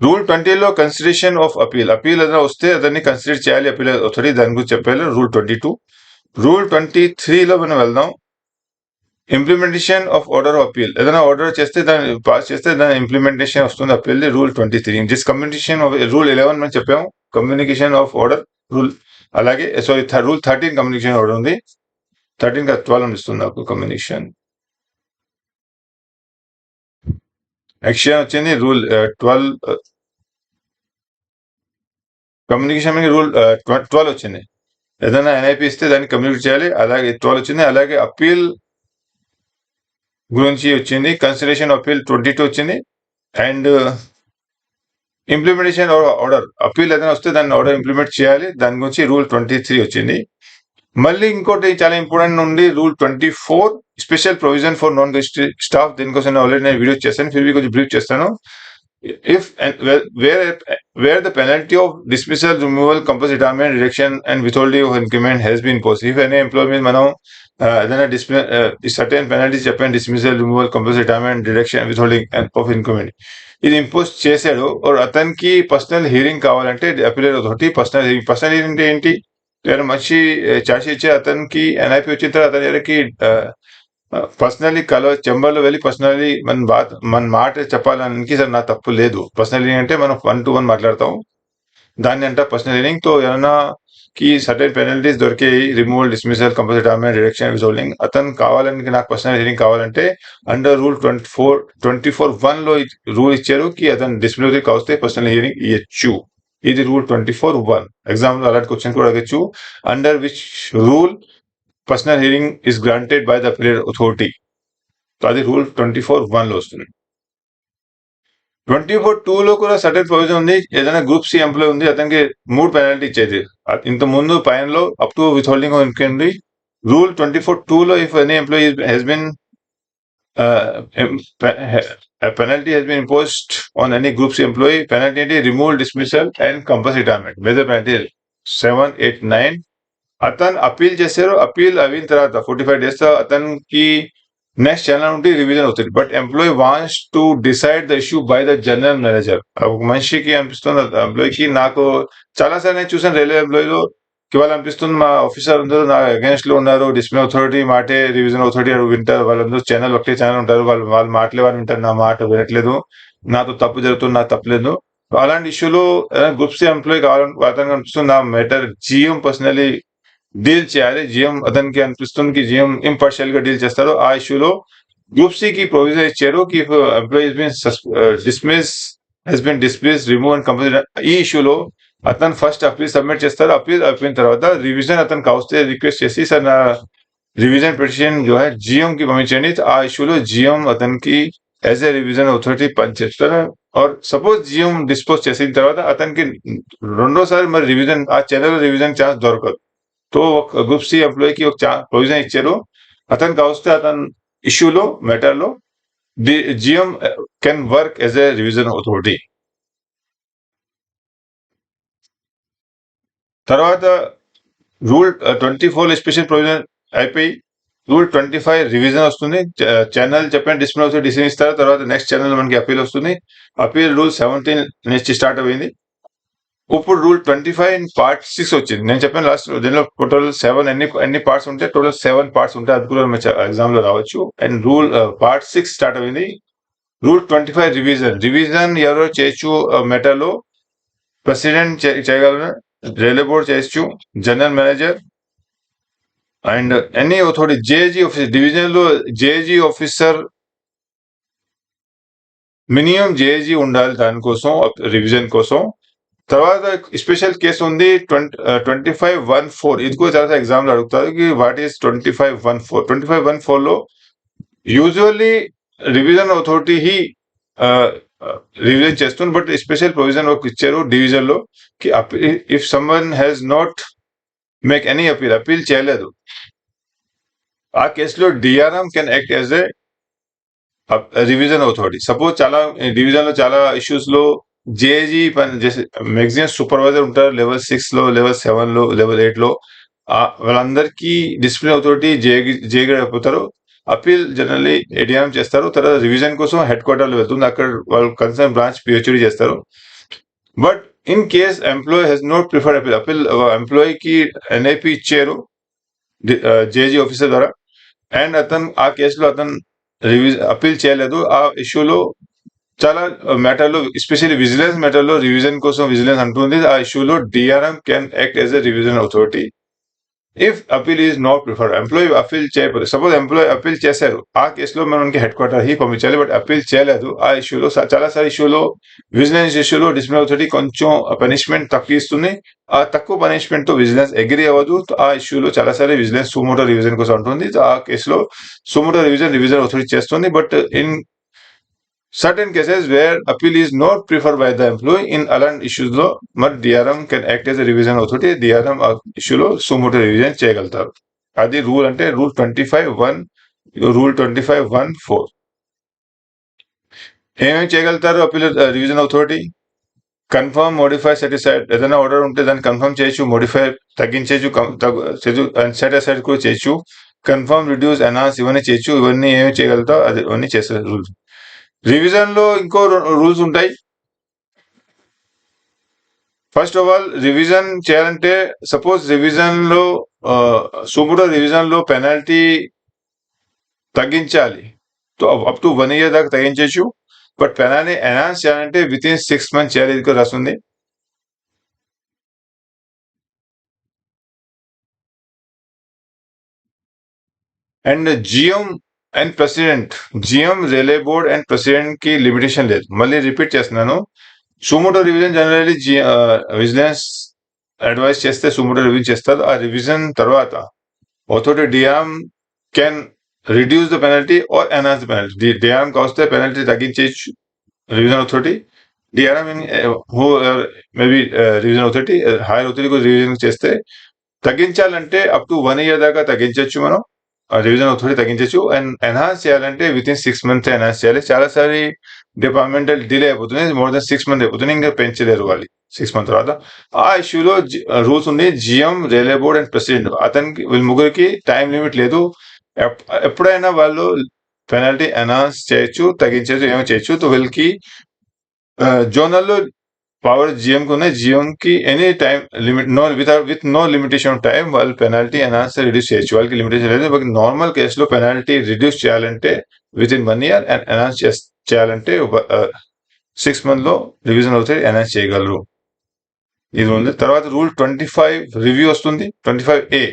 రూల్ 20లో కన్సిడరేషన్ ఆఫ్ అపీల్ ఏదైనా వస్తే దాన్ని కన్సిడర్ చేయాలి అపీల్ అథారిటీ, దాని గురించి చెప్పారు. రూల్ 22. రూల్ 23లో మనం వెళ్దాం. Implementation of order of appeal, ఏదైనా ఆర్డర్ చేస్తే దాన్ని పాస్ చేస్తే దాని ఇంప్లిమెంటేషన్ వస్తుంది appeal. Rule 23. Just communication of rule 11 మనం చెప్పాము, కమ్యూనికేషన్ ఆఫ్ ఆర్డర్ రూల్. అలాగే సారీ రూల్ 13 కమ్యూనికేషన్ ఆర్డర్ ఉంది. 13 గా 12 ఇస్తుంది నాకు కమ్యూనికేషన్. యాక్షన్ వచ్చింది రూల్ 12 కమ్యూనికేషన్ రూల్ 12 వచ్చింది. ఏదైనా ఎన్ఐపి ఇస్తే దాన్ని కమ్యూనికేట్ చేయాలి. అలాగే 12 వచ్చింది. అలాగే అపీల్ గురించి వచ్చింది. కన్సిడరేషన్ అపీల్ 22 వచ్చింది. అండ్ ఇంప్లిమెంటేషన్ ఆర్డర్, అపీల్ ఏదైనా వస్తే దాన్ని ఆర్డర్ ఇంప్లిమెంట్ చేయాలి, దాని గురించి రూల్ 23 వచ్చింది. మళ్ళీ ఇంకోటి చాలా ఇంపార్టెంట్ ఉంది, rule 24 special provision for non gazetted staff. దీనికోసం ఆల్రెడీ నేను వీడియో చేస్తాను, ఫిర్ కొంచెం బ్రీఫ్ చేస్తాను. If and where the penalty of dismissal, removal, compulsory retirement, reduction and withholding of increment has been imposed. If any employment మనం ఏదైనా certain penalties చెప్పాను, dismissal, removal, compulsory retirement, reduction, withholding of increment, ఇది impose చేశాడు. అతనికి personal hearing కావాలంటే appellate authority personal hearing అంటే ఏంటి, మంచి ఛార్జ్ ఇచ్చే అతనికి ఎన్ఐపి వచ్చిన తర్వాత అతనికి పర్సనలీ చెంబర్లో వెళ్ళి పర్సనలీ మన మాట చెప్పాలని, సార్ నా తప్పు లేదు, పర్సనల్ హియరింగ్ అంటే మనం 1-to-1 మాట్లాడతాం, దాన్ని అంట పర్సనల్ హియరింగ్. తో ఏమైనా కి సర్టెన్ పెనల్టీస్ దొరికాయి, removal, dismissal, compulsory retirement, reduction, withholding, అతను కావాలని నాకు పర్సనల్ హియరింగ్ కావాలంటే అండర్ రూల్ 24(1) లో రూల్ ఇచ్చారు కి అతను డిస్మినరీ కావస్తే పర్సనల్ హియరింగ్ ఇవ్వచ్చు. ఇది రూల్ 24(1). ఎగ్జామ్ లో అలాంటి క్వశ్చన్ కూడా అడగచ్చు. Under which rule personal hearing is granted by the appellate authority. అది రూల్ 24(1) లో వస్తుంది. 24(2) లో కూడా సర్టెన్ ప్రొవిజన్ ఉంది. ఏదైనా గ్రూప్ సి ఎంప్లాయ్ ఉంది, అతనికి 3 పెనాల్టీ ఇచ్చేది. ఇంత ముందు పైనలో అప్ టు విత్ హోల్డింగ్ ఉంది. రూల్ 24(2) లో if any employee has been penalty has been imposed on any group C employee, penalty ఏంటి, removal, dismissal and compulsory retirement. Major penalty 7, 8, 9. అతను అపీల్ చేశారు, అపీల్ అయిన తర్వాత 45 days అతనికి నెక్స్ట్ ఛానల్ ఉంటే revision అవుతుంది. But employee wants to decide the issue by the general manager. ఒక మనిషికి అనిపిస్తుంది, ఎంప్లాయీకి, నాకు చాలా సార్లు నేను చూసాను రైల్వే ఎంప్లాయీలో వాళ్ళు అనిపిస్తుంది మా ఆఫీసర్ అందరూ నా అగేన్స్ట్ లో ఉన్నారు, డిస్ప్లే అథారిటీ మాటే రివిజన్ అథారిటీ వింటారు, వాళ్ళందరూ ఛానల్ ఒకటే ఛానల్ ఉంటారు, వాళ్ళ మాటలే వాళ్ళు వింటారు, నా మాట వినట్లేదు, నాతో తప్పు జరుగుతుంది, నాకు తప్పలేదు. అలాంటి ఇష్యూలో గ్రూప్ సి ఎంప్లాయీ కావాలని అతనికి అనిపిస్తుంది నా మ్యాటర్ జిఎం పర్సనలీ డీల్ చేయాలి. జిఎం అతనికి అనిపిస్తుంది కి జిఎం ఇంపార్షియల్ గా డీల్ చేస్తారు. ఆ ఇష్యూలో గ్రూప్ సి కి ప్రొవిజన్ ఇచ్చారు కి employee has been dismiss, remove and compulsory. ఈ ఇష్యూలో అతను ఫస్ట్ అపీల్ సబ్మిట్ చేస్తారు. అపీల్ అయిపోయిన తర్వాత రివిజన్ అతనికి అవస్తే రిక్వెస్ట్ చేసి సార్ నా రివిజన్ పిటిషన్ జిఎం కి పంపించండి. ఆ ఇష్యూలో జిఎం అతనికి యాజ్ ఏ రివిజన్ అథారిటీ పనిచేస్తారు. ఆర్ సపోజ్ జిఎం డిస్పోజ్ చేసిన తర్వాత అతనికి రెండోసారి మరి రివిజన్ ఆ ఛానల్ రివిజన్ ఛాన్స్ దొరకదు. తో ఒక గ్రూప్ సి ఎంప్లాయీకి ఒక ప్రొవిజన్ ఇచ్చారు, అతనికి వస్తే అతను ఇష్యూలో మ్యాటర్లో GM can work as a revision authority. తర్వాత రూల్ 24 స్పెషల్ ప్రొవిజన్ అయిపోయి రూల్ 25 రివిజన్ వస్తుంది. ఛానల్ చెప్పండి డిస్ప్లే అవుతుంది, డిసిజన్ ఇస్తారు. తర్వాత నెక్స్ట్ ఛానల్ మనకి అపీల్ వస్తుంది. అపీల్ రూల్ 17 నుంచి స్టార్ట్ అయింది. ఇప్పుడు రూల్ 25 పార్ట్ 6 వచ్చింది. నేను చెప్పాను లాస్ట్ దీనిలో టోటల్ 7 ఎన్ని పార్ట్స్ ఉంటే టోటల్ 7 పార్ట్స్ ఉంటాయి. అది కూడా ఎగ్జామ్ లో రావచ్చు. అండ్ రూల్ పార్ట్ 6 స్టార్ట్ అయింది. రూల్ 25 రివిజన్ ఎవరో చేయొచ్చు మెటర్ లో, ప్రెసిడెంట్ చేయగలరు, రైల్వే బోర్డ్ చేయొచ్చు, general manager and any authority. జేఏజీ officer division లో జేఏజీ ఆఫీసర్ మినిమం జేఏజీ ఉండాలి దానికోసం రివిజన్ కోసం. తర్వాత స్పెషల్ కేసు ఉంది 25(1)(4). ఇది కూడా చాలా ఎగ్జామ్ లో అడుగుతారు వాట్ ఈస్ 25(1)(4). 25(1)(4) లో యూజువల్లీ రివిజన్ అథారిటీ రివిజన్ చేస్తుంది. బట్ స్పెషల్ ప్రొవిజన్ ఇచ్చారు డివిజన్ లో if someone has not make any appeal చేయలేదు, ఆ కేసులో DRM can act as a revision authority. Suppose చాలా డివిజన్ లో చాలా ఇష్యూస్ లో జేఏజీ మ్యాక్సిమం సూపర్వైజర్ ఉంటారు లెవెల్ 6 లో, లెవెల్ 7 లో, లెవెల్ 8 లో. వాళ్ళందరికీ డిసిప్లిన్ అథారిటీ జేగా అయిపోతారు. అప్పీల్ జనరల్లీ ఏడీఎం చేస్తారు, తర్వాత రివిజన్ కోసం హెడ్ క్వార్టర్లో వెళ్తుంది, అక్కడ వాళ్ళు కన్సర్న్ బ్రాంచ్ పిహెచ్డి చేస్తారు. But in case employee has not preferred appeal ఎంప్లాయీకి ఎన్ఐపి ఇచ్చారు జేజీ ఆఫీసర్ ద్వారా, అండ్ అతను ఆ కేసులో అతను అప్పీల్ చేయలేదు, ఆ ఇష్యూలో చాలా మ్యాటర్లో ఎస్పెషల్లీ విజిలెన్స్ మ్యాటర్లో రివిజన్ కోసం విజిలెన్స్ అంటుంది, ఆ ఇష్యూలో DRM can act as a revision authority if appeal is not preferred. Employee appeal చేయకపోతే, సపోజ్ ఎంప్లాయీ అపీల్ చేశారు, ఆ కేసులో మనకి హెడ్ క్వార్టర్ హీ పంపించాలి, బట్ అపీల్ చేయలేదు, ఆ ఇష్యూలో చాలాసార్లు ఇష్యూలో విజిలెన్స్ ఇష్యూలో డిసిప్లినరీ అథారిటీ కొంచెం పనిష్మెంట్ తక్కువ ఇస్తుంది, ఆ తక్కువ పనిష్మెంట్ తో విజిలెన్స్ అగ్రీ అవ్వదు, ఆ ఇష్యూలో చాలాసార్లు విజిలెన్స్ సుమోటో రివిజన్ కోసం ఉంటుంది, ఆ కేసులో సుమోటో రివిజన్ అథారిటీ చేస్తుంది. But in certain cases where appeal is not preferred by the employee in అలాంటి issues లో మరి DRM can act as a revision authority, DRM ఇష్యూలో సుమోటో రివిజన్ చేయగలుగుతారు. అది రూల్ అంటే రూల్ 25(1)(4). ఏమేమి చేయగలుగుతారు appeal revision authority? Confirm, modify, set aside, ఏదైనా ఆర్డర్ ఉంటే దాన్ని కన్ఫర్మ్ చేయొచ్చు, మోడిఫై తగ్గించచ్చు, సెట్ అసైడ్ కూడా చేయొచ్చు, కన్ఫర్మ్, రిడ్యూస్, ఎన్హాన్స్ ఇవన్నీ చేయొచ్చు. ఇవన్నీ ఏమి చేయగలుగుతావు అది ఇవన్నీ చేస్తారు రూల్స్. రివిజన్ లో ఇంకో రూల్స్ ఉంటాయి. ఫస్ట్ ఆఫ్ ఆల్ రివిజన్ చేయాలంటే, సపోజ్ రివిజన్ లో సుమోటో రివిజన్ లో పెనాల్టీ తగ్గించాలి, అప్ టు 1 year దాకా తగ్గించవచ్చు, బట్ పెనాల్టీ ఎన్హాన్స్ చేయాలంటే విత్ ఇన్ 6 months చేయాలి, ఇది రాస్తుంది. And GM and president, GM, railway board and president కి లిమిటేషన్ లేదు. మళ్ళీ రిపీట్ చేస్తున్నాను, suo motu revision generally vigilance advise చేస్తే సుమోటో రివిజన్ చేస్తారు, ఆ రివిజన్ తర్వాత authority DRM can reduce the penalty or enhance the penalty. DRM వస్తే పెనల్టీ తగ్గించవచ్చు revision authority, DRM who maybe revision authority higher authority revision చేస్తే తగ్గించాలంటే up to 1 year దాకా తగ్గించవచ్చు, మనం రివిజన్ అథారిటీ తగ్గించవచ్చు. అండ్ ఎన్హాన్స్ చేయాలంటే విత్ ఇన్ 6 months ఎన్హాన్స్ చేయాలి. చాలాసారి డిపార్ట్మెంటల్ డిలే అయిపోతుంది, మోర్ దెన్ 6 months అయిపోతుంది, ఇంకా పెంచలేరు వాళ్ళు 6 months తర్వాత. ఆ ఇష్యూలో రూల్స్ ఉంది, GM, railway board and president, అతనికి వీళ్ళ ముగ్గురికి టైం లిమిట్ లేదు, ఎప్పుడైనా వాళ్ళు పెనాల్టీ ఎన్హాన్స్ చేయొచ్చు, తగ్గించవచ్చు, ఏమో చేయొచ్చు. వీళ్ళకి జోనల్లో పవర్ జిఎం కు ఉన్నాయి, జిఎం కి any time limit with no limitation of time వాళ్ళు పెనాల్టీ ఎన్హాన్స్ రిడ్యూస్ చేయొచ్చు, వాళ్ళకి లిమిటేషన్ లేదు. నార్మల్ కేసులో పెనాల్టీ రిడ్యూస్ చేయాలంటే within 1 year and enhance చేయాలంటే 6 months లో రివిజన్ అవుతే ఎన్హాన్స్ చేయగలరు. ఇది ఉంది. తర్వాత రూల్ 25 రివ్యూ వస్తుంది. 25A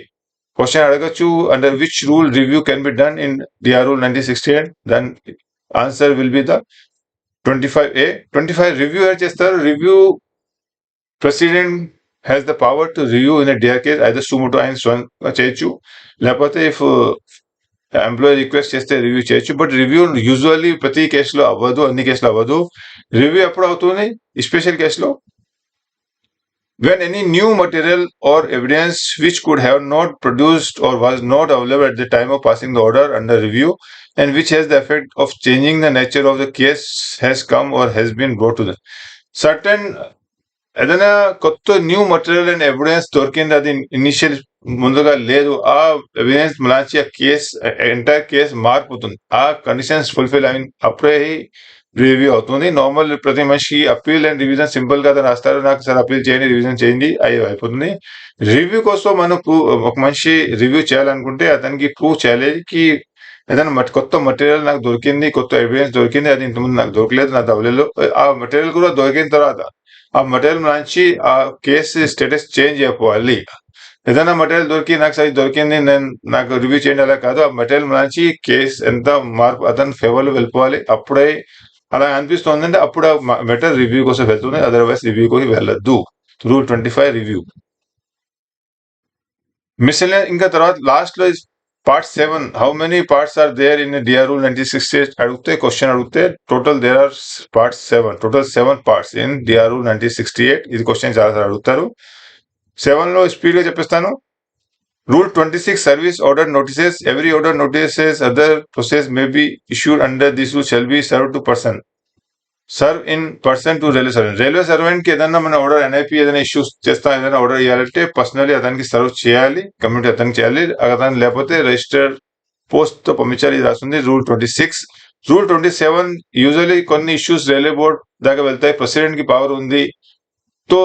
క్వశ్చన్ అడగచ్చు, under which rule review can be done in DR rule 1968, then answer will be the 25A. 25 review చేస్తారు. Review president has the power to review in DR case, either సుమోటో and స్వన్ చేయొచ్చు, లేకపోతే if employee request చేస్తే review చేయొచ్చు. But review usually ప్రతి కేసులో అవ్వదు, అన్ని కేసులో అవ్వదు. రివ్యూ ఎప్పుడు అవుతుంది? స్పెషల్ కేసులో, when any new material or evidence which could have not produced or was not available at the time of passing the order under review and which has the effect of changing the nature of the case has come or has been brought to the certain ఏదైనా కొత్త new material and evidence దొరికింది, అది initial ముందుగా లేదు, ఆ evidence మలాచి ఆ case entire case మారిపోతుంది, ఆ కండిషన్స్ ఫుల్ఫిల్ అయిన అప్పుడే రివ్యూ అవుతుంది. నార్మల్ ప్రతి మనిషి అప్పీల్ అండ్ రివిజన్ సింపుల్ గా రాస్తారు, నాకు సార్ అప్పీల్ చేయండి, రివిజన్ చేయండి, అయిపోతుంది. రివ్యూ కోసం మనం ఒక మనిషి రివ్యూ చేయాలనుకుంటే అతనికి ప్రూవ్ చేయాలి కి ఏదైనా కొత్త మటీరియల్ నాకు దొరికింది, కొత్త ఎవిడెన్స్ దొరికింది, అది ఇంతకుముందు నాకు దొరకలేదు, నాకు అవ్వలేదు. ఆ మటీరియల్ కూడా దొరికిన తర్వాత ఆ మటీరియల్ నుంచి ఆ కేసు స్టేటస్ చేంజ్ అయిపోవాలి. ఏదైనా మటీరియల్ దొరికి నాకు సరి దొరికింది, నాకు రివ్యూ చేయండి, అలా కాదు. ఆ మటీరియల్ నుంచి కేసు ఎంత మార్పు అతని ఫేవర్లో వెళ్ళిపోవాలి. అప్పుడే అలా అనిపిస్తుందంటే అప్పుడు మెటర్ రివ్యూ కోసం వెళ్తుంది, అదర్వైజ్ రివ్యూ కోసం వెళ్ళొద్దు. Rule 25 review. మిస్సెలేనియస్ ఇంకా తర్వాత లాస్ట్ లో part 7, how many parts are there in DR rule 1968 అడిగితే, క్వశ్చన్ అడిగితే total there are part 7, total 7 parts in DR rule 1968. ఇది క్వశ్చన్ చాలా అడుగుతారు. 7 లో స్పీడ్ గా చెప్పిస్తాను. Rule 26 service order notices. Every order notices other process may be issued under this rule shall be served to person. Serve in person to railway servant. Railway servant కి ఏదైనా మన order NIP ఏదైనా issues చేస్తాం, ఏదైనా order ఇవ్వాలంటే personally అతనికి serve చేయాలి, community అతనికి చేయాలి. అతను లేకపోతే రిజిస్టర్డ్ పోస్ట్ పంపించాలి, ఇది రాస్తుంది రూల్ 26. రూల్ 27 యూజువల్లీ కొన్ని ఇష్యూస్ రైల్వే బోర్డ్ దాకా వెళ్తాయి, ప్రెసిడెంట్ కి పవర్ ఉంది. तो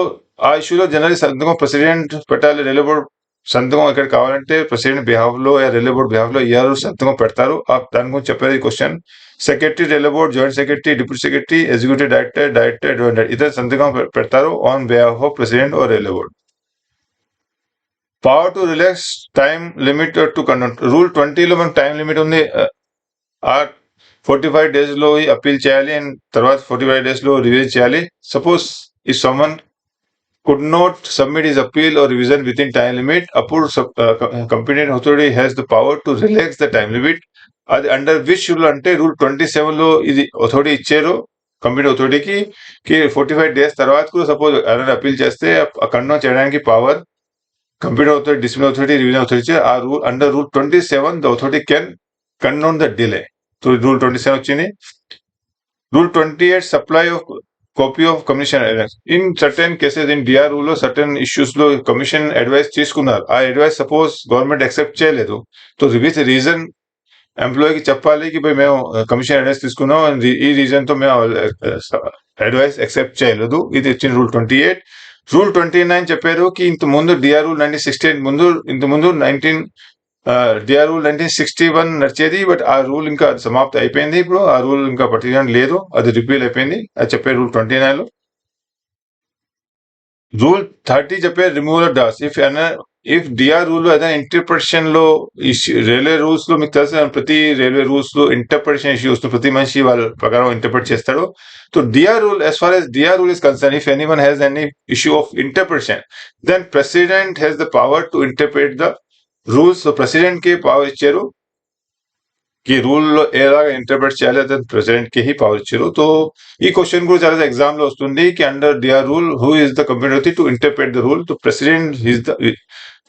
ఆ ఇష్యూలో జనరల్ సంతకం ప్రెసిడెంట్ పెట్టాలి. రైల్వే బోర్డ్ సంతకం ఇక్కడ కావాలంటే ప్రెసిడెంట్ బిహాఫ్ లో या రైల్వే బోర్డ్ బిహాఫ్ లో ఎవరు సంతకం పెడతారు దాని గురించి చెప్పేది question. Secretary railway board, joint secretary, deputy secretary, executive director, director ఇతర సంతకం పెడతారు ఆన్ బిహాఫ్ ఆఫ్ ప్రెసిడెంట్ और railway board. Power to relax time limit to conduct. Rule 20 లో మనకు టైం లిమిట్ ఉంది. ఆ 45 days లో అప్పీల్ చేయాలి అండ్ తర్వాత 45 days లో రివైజ్ చేయాలి. Suppose if someone could not submit his appeal or revision within time limit, అప్పుడు competent authority has the power to relax the time limit. అది అండర్ విచ్ రూల్ అంటే rule 27 లో ఇది authority ఇచ్చారు company అథారిటీకి కి 45 days తర్వాత కూడా సపోజ్ ఎవరైనా అప్పీల్ చేస్తే కండోన్ చేయడానికి power competent authority, discipline authority, revision authority. ఆ rule under rule 27 the authority can condone the delay. So rule 27 వచ్చింది. Rule 28 supply of copy of commission advice. In certain cases in DR rule లో certain issues లో commission advice తీసుకున్నారు. ఆ advice suppose government accept చేయలేదు. So with reason ఎంప్లాయీకి చెప్పాలి కి మేము commission advice తీసుకున్నాం, ఈ రీజన్ తో మేము అడ్వైస్ యాక్సెప్ట్ చేయలేదు. ఇది వచ్చిన రూల్ 28. రూల్ 29 చెప్పారు కి ఇంత ముందు డిఆర్ రూల్ 1968 ముందు ఇంత ముందు డిఆర్ రూల్ 1961 నడిచేది, బట్ ఆ రూల్ ఇంకా సమాప్తి అయిపోయింది. ఇప్పుడు ఆ రూల్ ఇంకా పర్టికులర్ లేదు, అది రిపీల్ అయిపోయింది. అది చెప్పారు రూల్ 29 లో. రూల్ 30 చెప్పారు removal of doubts. If DR rule ఏదైనా ఇంటర్ప్రిటేషన్ లో రైల్వే రూల్స్ లో మీకు తెలుసు ప్రతి రైల్వే రూల్స్ లో ఇంటర్ప్రిటేషన్ ఇష్యూస్ ప్రతి మనిషి వాళ్ళ ప్రకారం ఇంటర్ప్రిట్ చేస్తాడు. So DR rule as far as డిఆర్ రూల్ is concerned, if anyone has any issue of interpretation, then president has the power to interpret the rules. President కి పవర్ ఇచ్చారు కి రూల్ లో ఎలాగా ఇంటర్ప్రిట్ చేయాలి అదే ప్రెసిడెంట్ కి పవర్ ఇచ్చారు. సో ఈ క్వశ్చన్ కూడా చాలా ఎగ్జామ్ లో వస్తుంది కి under DR rule who is the company to interpret the rule. తో president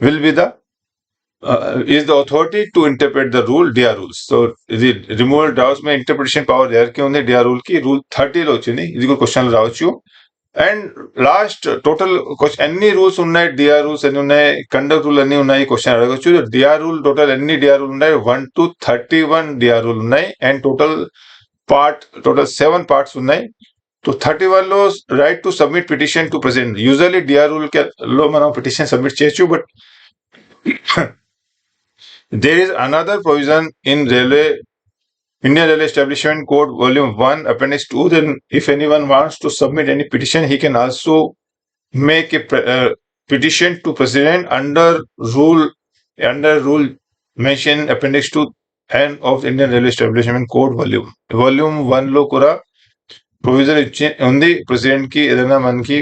will be the is the authority to interpret the rule DR rules. So ఇది removal does may interpretation power ఎవరికి ఉంది DR rule కి. Rule 30 లో వచ్చింది, ఇది కూడా question రావచ్చు. అండ్ లాస్ట్ టోటల్ ఎన్ని రూల్స్ ఉన్నాయి, డిఆర్ రూల్స్ ఎన్ని ఉన్నాయి, కండక్ట్ రూల్ ఎన్ని ఉన్నాయి క్వశ్చన్ అడగచ్చు. డిఆర్ రూల్ టోటల్ ఎన్ని డిఆర్ రూల్ ఉన్నాయి, 1 to 31 డిఆర్ రూల్ ఉన్నాయి. అండ్ టోటల్ 7 parts ఉన్నాయి. तो 31 లో right to submit petition to president. Usually DR rule లో మనం పిటిషన్ సబ్మిట్ చేయొచ్చు, but there is another provision in Indian Railway Establishment Code Volume 1 Appendix 2. Then if anyone wants to submit any petition, he can also make a petition to President under rule mentioned Appendix 2 and of Indian Railway Establishment Code Volume 1 లో కూడా provision ఉంది president కి ఏదైనా మనకి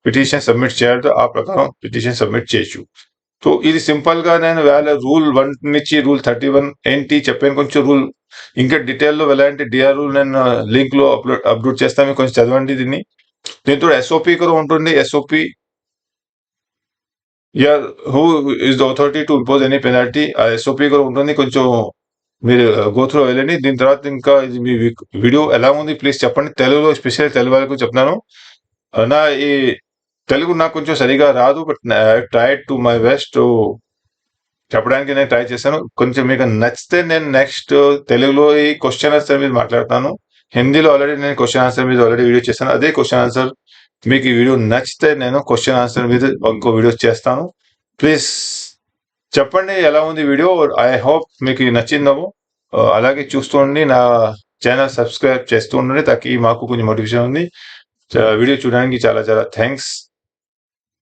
petition submit చేయాలి, ఆ ప్రకారం petition submit చేయొచ్చు. సో ఇది సింపుల్ గా నేను రూల్ 1 నుంచి రూల్ 31 ఏంటి చెప్పాను. కొంచెం రూల్ ఇంకా డీటెయిల్ లో వెళ్ళాలంటే డిఆర్ రూల్ నేను లింక్ లో అప్లోడ్ చేస్తాను, కొంచెం చదవండి దీన్ని. దీంతో ఎస్ఓపి కూడా ఉంటుంది. SOP who is the authority to impose any penalty, ఆ ఎస్ఓపి కూడా ఉంటుంది. కొంచెం మీరు గోత్రో వెళ్ళండి. దీని తర్వాత ఇంకా మీ వీడియో ఎలా ఉంది ప్లీజ్ చెప్పండి. తెలుగులో స్పెషల్ తెలుగు వాళ్ళకు చెప్తున్నాను. నా ఈ తెలుగు నాకు కొంచెం సరిగా రాదు, but try to my best చెప్పడానికి నేను ట్రై చేశాను. కొంచెం మీకు నచ్చితే నేను నెక్స్ట్ తెలుగులో ఈ క్వశ్చన్ ఆన్సర్ మీద మాట్లాడతాను. హిందీలో ఆల్రెడీ నేను క్వశ్చన్ ఆన్సర్ మీద ఆల్రెడీ వీడియో చేశాను. అదే క్వశ్చన్ ఆన్సర్ మీకు ఈ వీడియో నచ్చితే నేను క్వశ్చన్ ఆన్సర్ మీద ఇంకో వీడియో చేస్తాను. ప్లీజ్ చెప్పండి ఎలా ఉంది వీడియో. ఐ హోప్ మీకు నచ్చిందేమో. అలాగే చూస్తూ ఉండి నా ఛానల్ సబ్స్క్రైబ్ చేస్తూ ఉండండి, తాకి మాకు కొంచెం మోటివేషన్ ఉంది. వీడియో చూడడానికి చాలా చాలా థ్యాంక్స్.